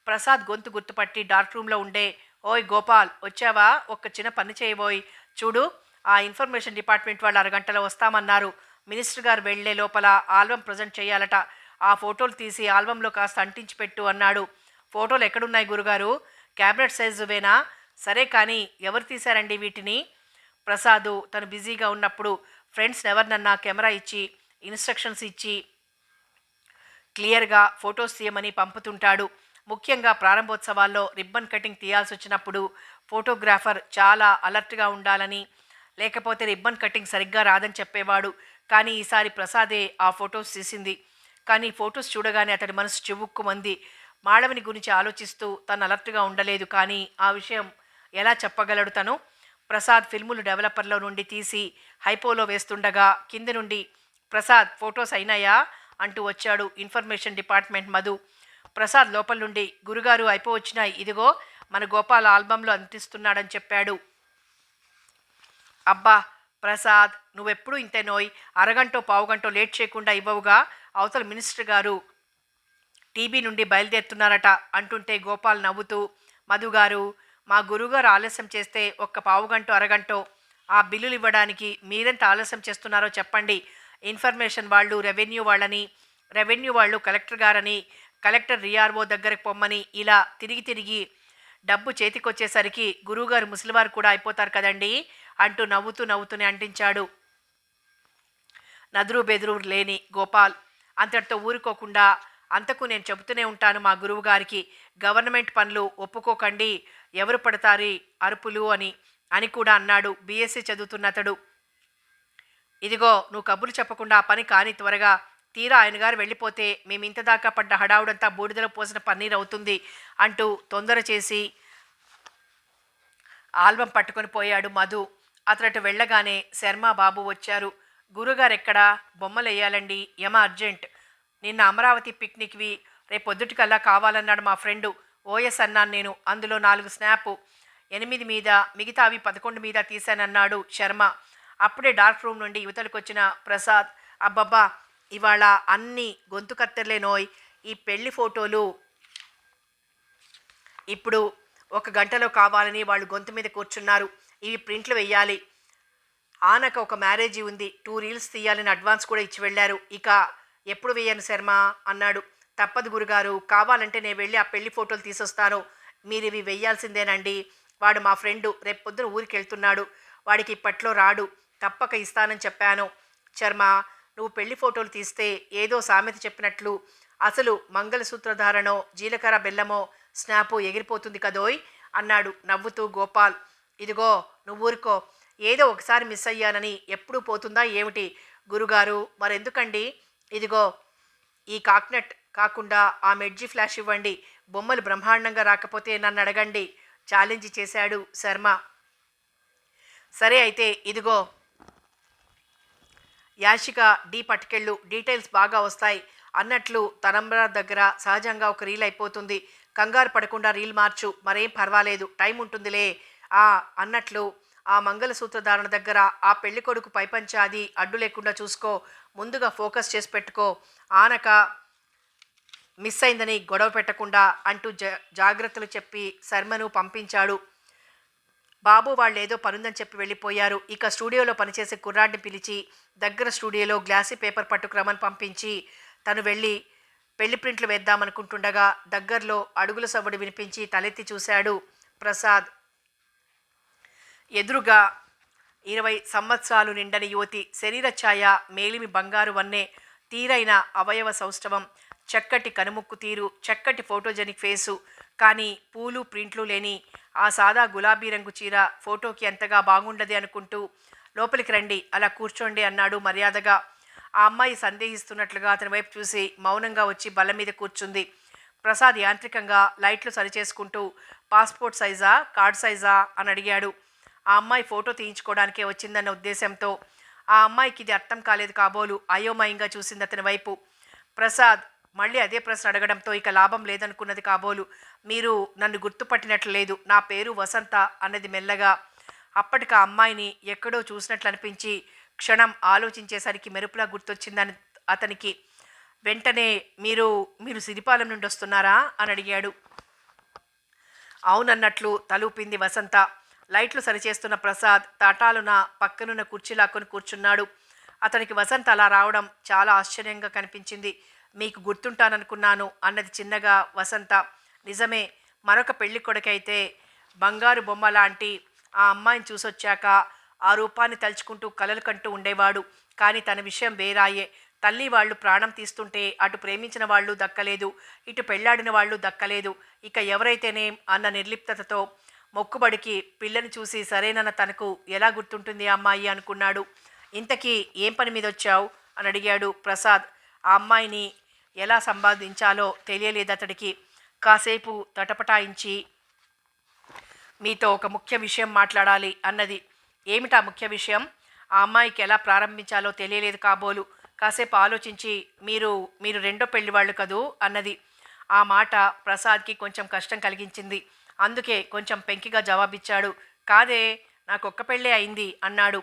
ప్రసాద్ గొంతు గుర్తుపట్టి డార్క్ రూమ్లో ఉండే, ఓయ్ గోపాల్ వచ్చావా, ఒక్క చిన్న పని చేయబోయ్, చూడు ఆ ఇన్ఫర్మేషన్ డిపార్ట్మెంట్ వాళ్ళు అరగంటలో వస్తామన్నారు. మినిస్టర్ గారు వెళ్లే లోపల ఆల్బమ్ ప్రజెంట్ చేయాలట. ఆ ఫోటోలు తీసి ఆల్బంలో కాస్త అంటించి పెట్టు అన్నాడు. ఫోటోలు ఎక్కడున్నాయి గురుగారు, క్యాబినెట్ సైజువేనా? సరే కానీ ఎవరు తీశారండి వీటిని? ప్రసాదు తను బిజీగా ఉన్నప్పుడు ఫ్రెండ్స్ ఎవరినన్నా కెమెరా ఇచ్చి ఇన్స్ట్రక్షన్స్ ఇచ్చి క్లియర్గా ఫొటోస్ తీయమని పంపుతుంటాడు. ముఖ్యంగా ప్రారంభోత్సవాల్లో రిబ్బన్ కటింగ్ తీయాల్సి వచ్చినప్పుడు ఫోటోగ్రాఫర్ చాలా అలర్ట్గా ఉండాలని, లేకపోతే రిబ్బన్ కటింగ్ సరిగ్గా రాదని చెప్పేవాడు. కానీ ఈసారి ప్రసాదే ఆ ఫొటోస్ తీసింది. కానీ ఫొటోస్ చూడగానే అతడి మనసు చివుక్కుమంది. మాళవిని గురించి ఆలోచిస్తూ తను అలర్ట్గా ఉండలేదు. కానీ ఆ విషయం ఎలా చెప్పగలడు తను? ప్రసాద్ ఫిల్ములు డెవలపర్లో నుండి తీసి హైపోలో వేస్తుండగా కింది నుండి, ప్రసాద్ ఫొటోస్ అయినాయా అంటూ వచ్చాడు ఇన్ఫర్మేషన్ డిపార్ట్మెంట్ మధు. ప్రసాద్ లోపల నుండి, గురుగారు అయిపోవచ్చినాయి, ఇదిగో మన గోపాల్ ఆల్బంలో అంటిస్తున్నాడని చెప్పాడు. అబ్బా ప్రసాద్, నువ్వెప్పుడు ఇంతేనోయ్, అరగంటో పావుగంటో లేట్ చేయకుండా ఇవ్వవుగా. అవతల మినిస్టర్ గారు టీబీ నుండి బయలుదేరుతున్నారట అంటుంటే గోపాల్ నవ్వుతూ, మధుగారు, మా గురుగారు ఆలస్యం చేస్తే ఒక్క పావుగంటో అరగంటో ఆ బిల్లులు ఇవ్వడానికి మీరెంత ఆలస్యం చేస్తున్నారో చెప్పండి. ఇన్ఫర్మేషన్ వాళ్ళు రెవెన్యూ వాళ్ళని, రెవెన్యూ వాళ్ళు కలెక్టర్ గారని, కలెక్టర్ రిఆర్ఓ దగ్గరకు పొమ్మని, ఇలా తిరిగి తిరిగి డబ్బు చేతికొచ్చేసరికి గురువుగారు ముసలివారు కూడా అయిపోతారు కదండి అంటూ నవ్వుతూనే అంటించాడు నదురు బెదురు లేని గోపాల్. అంతటితో ఊరుకోకుండా, అంతకు నేను చెబుతూనే ఉంటాను మా గురువు గారికి, గవర్నమెంట్ పనులు ఒప్పుకోకండి, ఎవరు పడతారి అరుపులు అని కూడా అన్నాడు బీఎస్సీ చదువుతున్న అతడు. ఇదిగో నువ్వు కబుర్లు చెప్పకుండా ఆ పని కాని త్వరగా. తీరా ఆయన గారు వెళ్ళిపోతే మేమింతదాకా పడ్డ హడావుడంతా బూడిదలో పోసిన పన్నీర్ అవుతుంది అంటూ తొందర చేసి ఆల్బం పట్టుకొని పోయాడు మధు. అతడటు వెళ్ళగానే శర్మ, బాబు వచ్చారు. గురుగారెక్కడా? బొమ్మలు వేయాలండి, యమ అర్జెంట్. నిన్న అమరావతి పిక్నిక్వి రేపొద్దుటికల్లా కావాలన్నాడు మా ఫ్రెండు. ఓఎస్ అన్నాను నేను. అందులో 4 స్నాపు, 8 మీద, మిగతావి 11 మీద తీశానన్నాడు శర్మ. అప్పుడే డార్క్ రూమ్ నుండి యువతలకొచ్చిన ప్రసాద్, అబ్బబ్బా ఇవాళ అన్ని గొంతు కత్తెర్లేనోయ్, ఈ పెళ్లి ఫోటోలు ఇప్పుడు 1 గంటలో కావాలని వాళ్ళు గొంతు మీద కూర్చున్నారు. ఇవి ప్రింట్లు వెయ్యాలి. ఆనక ఒక మ్యారేజీ ఉంది, 2 రీల్స్ తీయాలని అడ్వాన్స్ కూడా ఇచ్చి వెళ్ళారు. ఇక ఎప్పుడు వేయను శర్మ అన్నాడు. తప్పదు గురుగారు, కావాలంటే నేను వెళ్ళి ఆ పెళ్లి ఫోటోలు తీసొస్తాను, మీరు ఇవి వెయ్యాల్సిందేనండి. వాడు మా ఫ్రెండు, రేపు పొద్దున ఊరికి వెళ్తున్నాడు, వాడికి ఇప్పట్లో రాడు, తప్పక ఇస్తానని చెప్పాను. శర్మ, నువ్వు పెళ్లి ఫోటోలు తీస్తే ఏదో సామెత చెప్పినట్లు అసలు మంగళసూత్రధారణో జీలకర్ర బెల్లమో స్నాపు ఎగిరిపోతుంది కదోయ్ అన్నాడు నవ్వుతూ గోపాల్. ఇదిగో నువ్వు ఊరుకో, ఏదో ఒకసారి మిస్ అయ్యానని ఎప్పుడూ పోతుందా ఏమిటి గురుగారు? మరెందుకండి? ఇదిగో ఈ కాక్నట్ కాకుండా ఆ మెడ్జీ ఫ్లాష్ ఇవ్వండి, బొమ్మలు బ్రహ్మాండంగా రాకపోతే నన్ను అడగండి ఛాలెంజ్ చేశాడు శర్మ. సరే అయితే ఇదిగో యాషిక డీ పట్టుకెళ్ళు, డీటెయిల్స్ బాగా వస్తాయి అన్నట్లు తనంబరా దగ్గర సహజంగా ఒక రీల్ అయిపోతుంది. కంగారు పడకుండా రీల్ మార్చు, మరేం పర్వాలేదు, టైం ఉంటుందిలే అన్నట్లు ఆ మంగళసూత్రధారణ దగ్గర ఆ పెళ్లి కొడుకు పైపంచాది అడ్డు లేకుండా చూసుకో, ముందుగా ఫోకస్ చేసి పెట్టుకో, ఆనక మిస్ అయిందని గొడవ పెట్టకుండా అంటూ జాగ్రత్తలు చెప్పి శర్మను పంపించాడు. బాబు వాళ్ళేదో పనుందని చెప్పి వెళ్ళిపోయారు. ఇక స్టూడియోలో పనిచేసే కుర్రాడిని పిలిచి దగ్గర స్టూడియోలో గ్లాసీ పేపర్ పట్టుకురమని పంపించి తను వెళ్ళి పెళ్లి ప్రింట్లు వేద్దామనుకుంటుండగా దగ్గరలో అడుగుల సవ్వడి వినిపించి తలెత్తి చూశాడు ప్రసాద్. ఎదురుగా 20 సంవత్సరాలు నిండని యువతి, శరీర ఛాయ మేలిమి బంగారు వన్నే, తీరైన అవయవ సౌష్ఠవం, చక్కటి కనుముక్కు తీరు, చక్కటి ఫోటోజెనిక్ ఫేసు. కానీ పూలు ప్రింట్లు లేని ఆ సాదా గులాబీ రంగు చీర ఫోటోకి ఎంతగా బాగుండదు అనుకుంటూ, లోపలికి రండి, అలా కూర్చోండి అన్నాడు మర్యాదగా. ఆ అమ్మాయి సందేహిస్తున్నట్లుగా అతని వైపు చూసి మౌనంగా వచ్చి బల్ల మీద కూర్చుంది. ప్రసాద్ యాంత్రికంగా లైట్లు సరిచేసుకుంటూ, పాస్పోర్ట్ సైజా కార్డ్ సైజా అని అడిగాడు. ఆ అమ్మాయి ఫోటో తీయించుకోవడానికే వచ్చిందన్న ఉద్దేశంతో ఆ అమ్మాయికి ఇది అర్థం కాలేదు కాబోలు అయోమయంగా చూసింది అతని వైపు. ప్రసాద్ మళ్ళీ అదే ప్రశ్న అడగడంతో ఇక లాభం లేదనుకున్నది కాబోలు. మీరు నన్ను గుర్తుపట్టినట్లు లేదు, నా పేరు వసంత అన్నది మెల్లగా. అప్పటికి ఆ అమ్మాయిని ఎక్కడో చూసినట్లు అనిపించి క్షణం ఆలోచించేసరికి మెరుపులా గుర్తొచ్చిందని అతనికి. వెంటనే మీరు మీరు సిరిపాలెం నుండి వస్తున్నారా అని అడిగాడు. అవునన్నట్లు తలూపింది వసంత. లైట్లు సరిచేస్తున్న ప్రసాద్ తాటాలున పక్కనున్న కుర్చీ లాక్కొని కూర్చున్నాడు. అతనికి వసంత అలా రావడం చాలా ఆశ్చర్యంగా కనిపించింది. మీకు గుర్తుంటాననుకున్నాను అన్నది చిన్నగా వసంత. నిజమే, మరొక పెళ్లి కొడుకైతే బంగారు బొమ్మ లాంటి ఆ అమ్మాయిని చూసొచ్చాక ఆ రూపాన్ని తలుచుకుంటూ కలలు కంటూ ఉండేవాడు. కానీ తన విషయం వేరాయే. తల్లి వాళ్ళు ప్రాణం తీస్తుంటే అటు ప్రేమించిన వాళ్ళు దక్కలేదు, ఇటు పెళ్లాడిన వాళ్ళు దక్కలేదు. ఇక ఎవరైతేనేం అన్న నిర్లిప్తతతో మొక్కుబడికి పిల్లని చూసి సరేనన్న తనకు ఎలా గుర్తుంటుంది ఆ అమ్మాయి అనుకున్నాడు. ఇంతకీ ఏం పని మీద వచ్చావు అని అడిగాడు ప్రసాద్. ఆ అమ్మాయిని ఎలా సంపాదించాలో తెలియలేదు అతడికి. కాసేపు తటపటాయించి మీతో ఒక ముఖ్య విషయం మాట్లాడాలి అన్నది. ఏమిటా ముఖ్య విషయం? ఆ అమ్మాయికి ఎలా ప్రారంభించాలో తెలియలేదు కాబోలు. కాసేపు ఆలోచించి మీరు మీరు రెండో పెళ్లివాళ్ళు కదూ అన్నది. ఆ మాట ప్రసాద్కి కొంచెం కష్టం కలిగించింది. అందుకే కొంచెం పెంకిగా జవాబిచ్చాడు. కాదే, నాకొక్క పెళ్ళే అయింది అన్నాడు.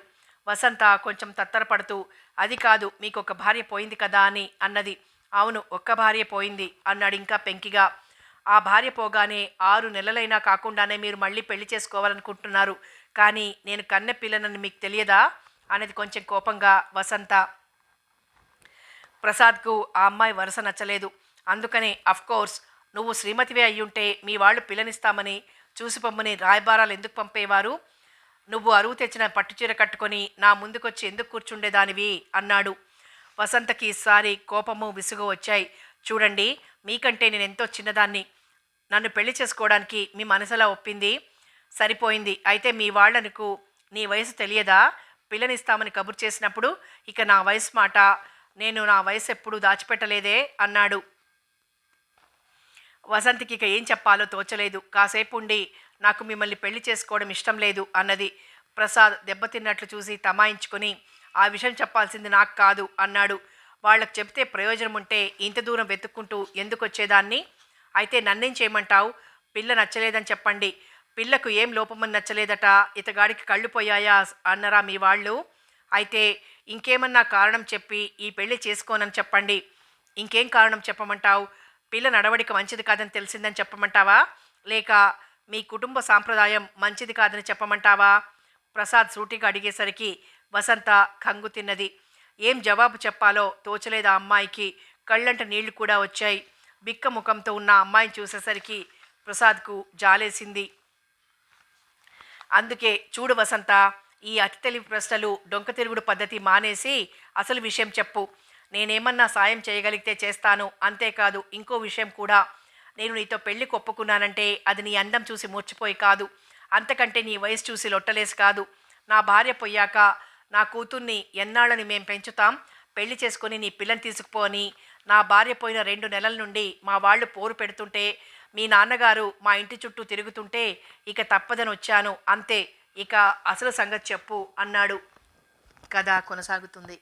వసంత కొంచెం తత్తరపడుతూ అది కాదు, మీకొక భార్య పోయింది కదా అని అన్నది. అవును, ఒక్క భార్య పోయింది అన్నాడు ఇంకా పెంకిగా. ఆ భార్య పోగానే 6 నెలలైనా కాకుండానే మీరు మళ్ళీ పెళ్లి చేసుకోవాలనుకుంటున్నారు. కానీ నేను కన్నె పిల్లనని మీకు తెలియదా అనేది కొంచెం కోపంగా వసంత. ప్రసాద్కు ఆ అమ్మాయి వరుస నచ్చలేదు. అందుకనే అఫ్కోర్స్ నువ్వు శ్రీమతివే అయ్యుంటే మీ వాళ్ళు పిల్లనిస్తామని చూసి పొమ్మని రాయబారాలు ఎందుకు పంపేవారు? నువ్వు అరువు తెచ్చిన పట్టుచీర కట్టుకొని నా ముందుకొచ్చి ఎందుకు కూర్చుండేదానివి అన్నాడు. వసంతకి ఈసారి కోపము విసుగు వచ్చాయి. చూడండి, మీకంటే నేను ఎంతో చిన్నదాన్ని. నన్ను పెళ్లి చేసుకోవడానికి మీ మనసులా ఒప్పింది సరిపోయింది. అయితే మీ వాళ్లకు నీ వయసు తెలియదా? పిల్లనిస్తామని కబురు చేసినప్పుడు ఇక నా వయసు మాట, నేను నా వయసు ఎప్పుడూ దాచిపెట్టలేదే అన్నాడు. వసంతికి ఇక ఏం చెప్పాలో తోచలేదు. కాసేపు ఉండి నాకు మిమ్మల్ని పెళ్లి చేసుకోవడం ఇష్టం లేదు అన్నది. ప్రసాద్ దెబ్బతిన్నట్లు చూసి తమాయించుకొని ఆ విషయం చెప్పాల్సింది నాకు కాదు అన్నాడు. వాళ్ళకు చెప్తే ప్రయోజనం ఉంటే ఇంత దూరం వెతుక్కుంటూ ఎందుకు వచ్చేదాన్ని? అయితే నన్నేం చేయమంటావు? పిల్ల నచ్చలేదని చెప్పండి. పిల్లకు ఏం లోపమని నచ్చలేదట, ఇతగాడికి కళ్ళు పోయాయా అన్నరా మీ వాళ్ళు? అయితే ఇంకేమన్నా కారణం చెప్పి ఈ పెళ్లి చేసుకోనని చెప్పండి. ఇంకేం కారణం చెప్పమంటావు? పిల్ల నడవడిక మంచిది కాదని తెలిసిందని చెప్పమంటావా? లేక మీ కుటుంబ సాంప్రదాయం మంచిది కాదని చెప్పమంటావా? ప్రసాద్ సూటిగా అడిగేసరికి వసంత కంగు తిన్నది. ఏం జవాబు చెప్పాలో తోచలేదు ఆ అమ్మాయికి. కళ్ళంట నీళ్లు కూడా వచ్చాయి. బిక్క ముఖంతో ఉన్న అమ్మాయిని చూసేసరికి ప్రసాద్కు జాలేసింది. అందుకే చూడు వసంత, ఈ అతి తెలివి ప్రశ్నలు డొంక తిరుగుడు పద్ధతి మానేసి అసలు విషయం చెప్పు. నేనేమన్నా సాయం చేయగలిగితే చేస్తాను. అంతేకాదు, ఇంకో విషయం కూడా. నేను నీతో పెళ్లికి ఒప్పుకున్నానంటే అది నీ అందం చూసి మూర్చిపోయి కాదు, అంతకంటే నీ వయసు చూసి లొట్టలేసి కాదు. నా భార్య పోయాక నా కూతుర్ని ఎన్నాళ్ళని మేం పెంచుతాం? పెళ్లి చేసుకొని నీ పిల్లని తీసుకుపో అని నా భార్య పోయిన 2 నెలల నుండి మా వాళ్ళు పోరు పెడుతుంటే, మీ నాన్నగారు మా ఇంటి చుట్టూ తిరుగుతుంటే ఇక తప్పదని వచ్చాను అంతే. ఇక అసలు సంగతి చెప్పు అన్నాడు. కథ కొనసాగుతుంది.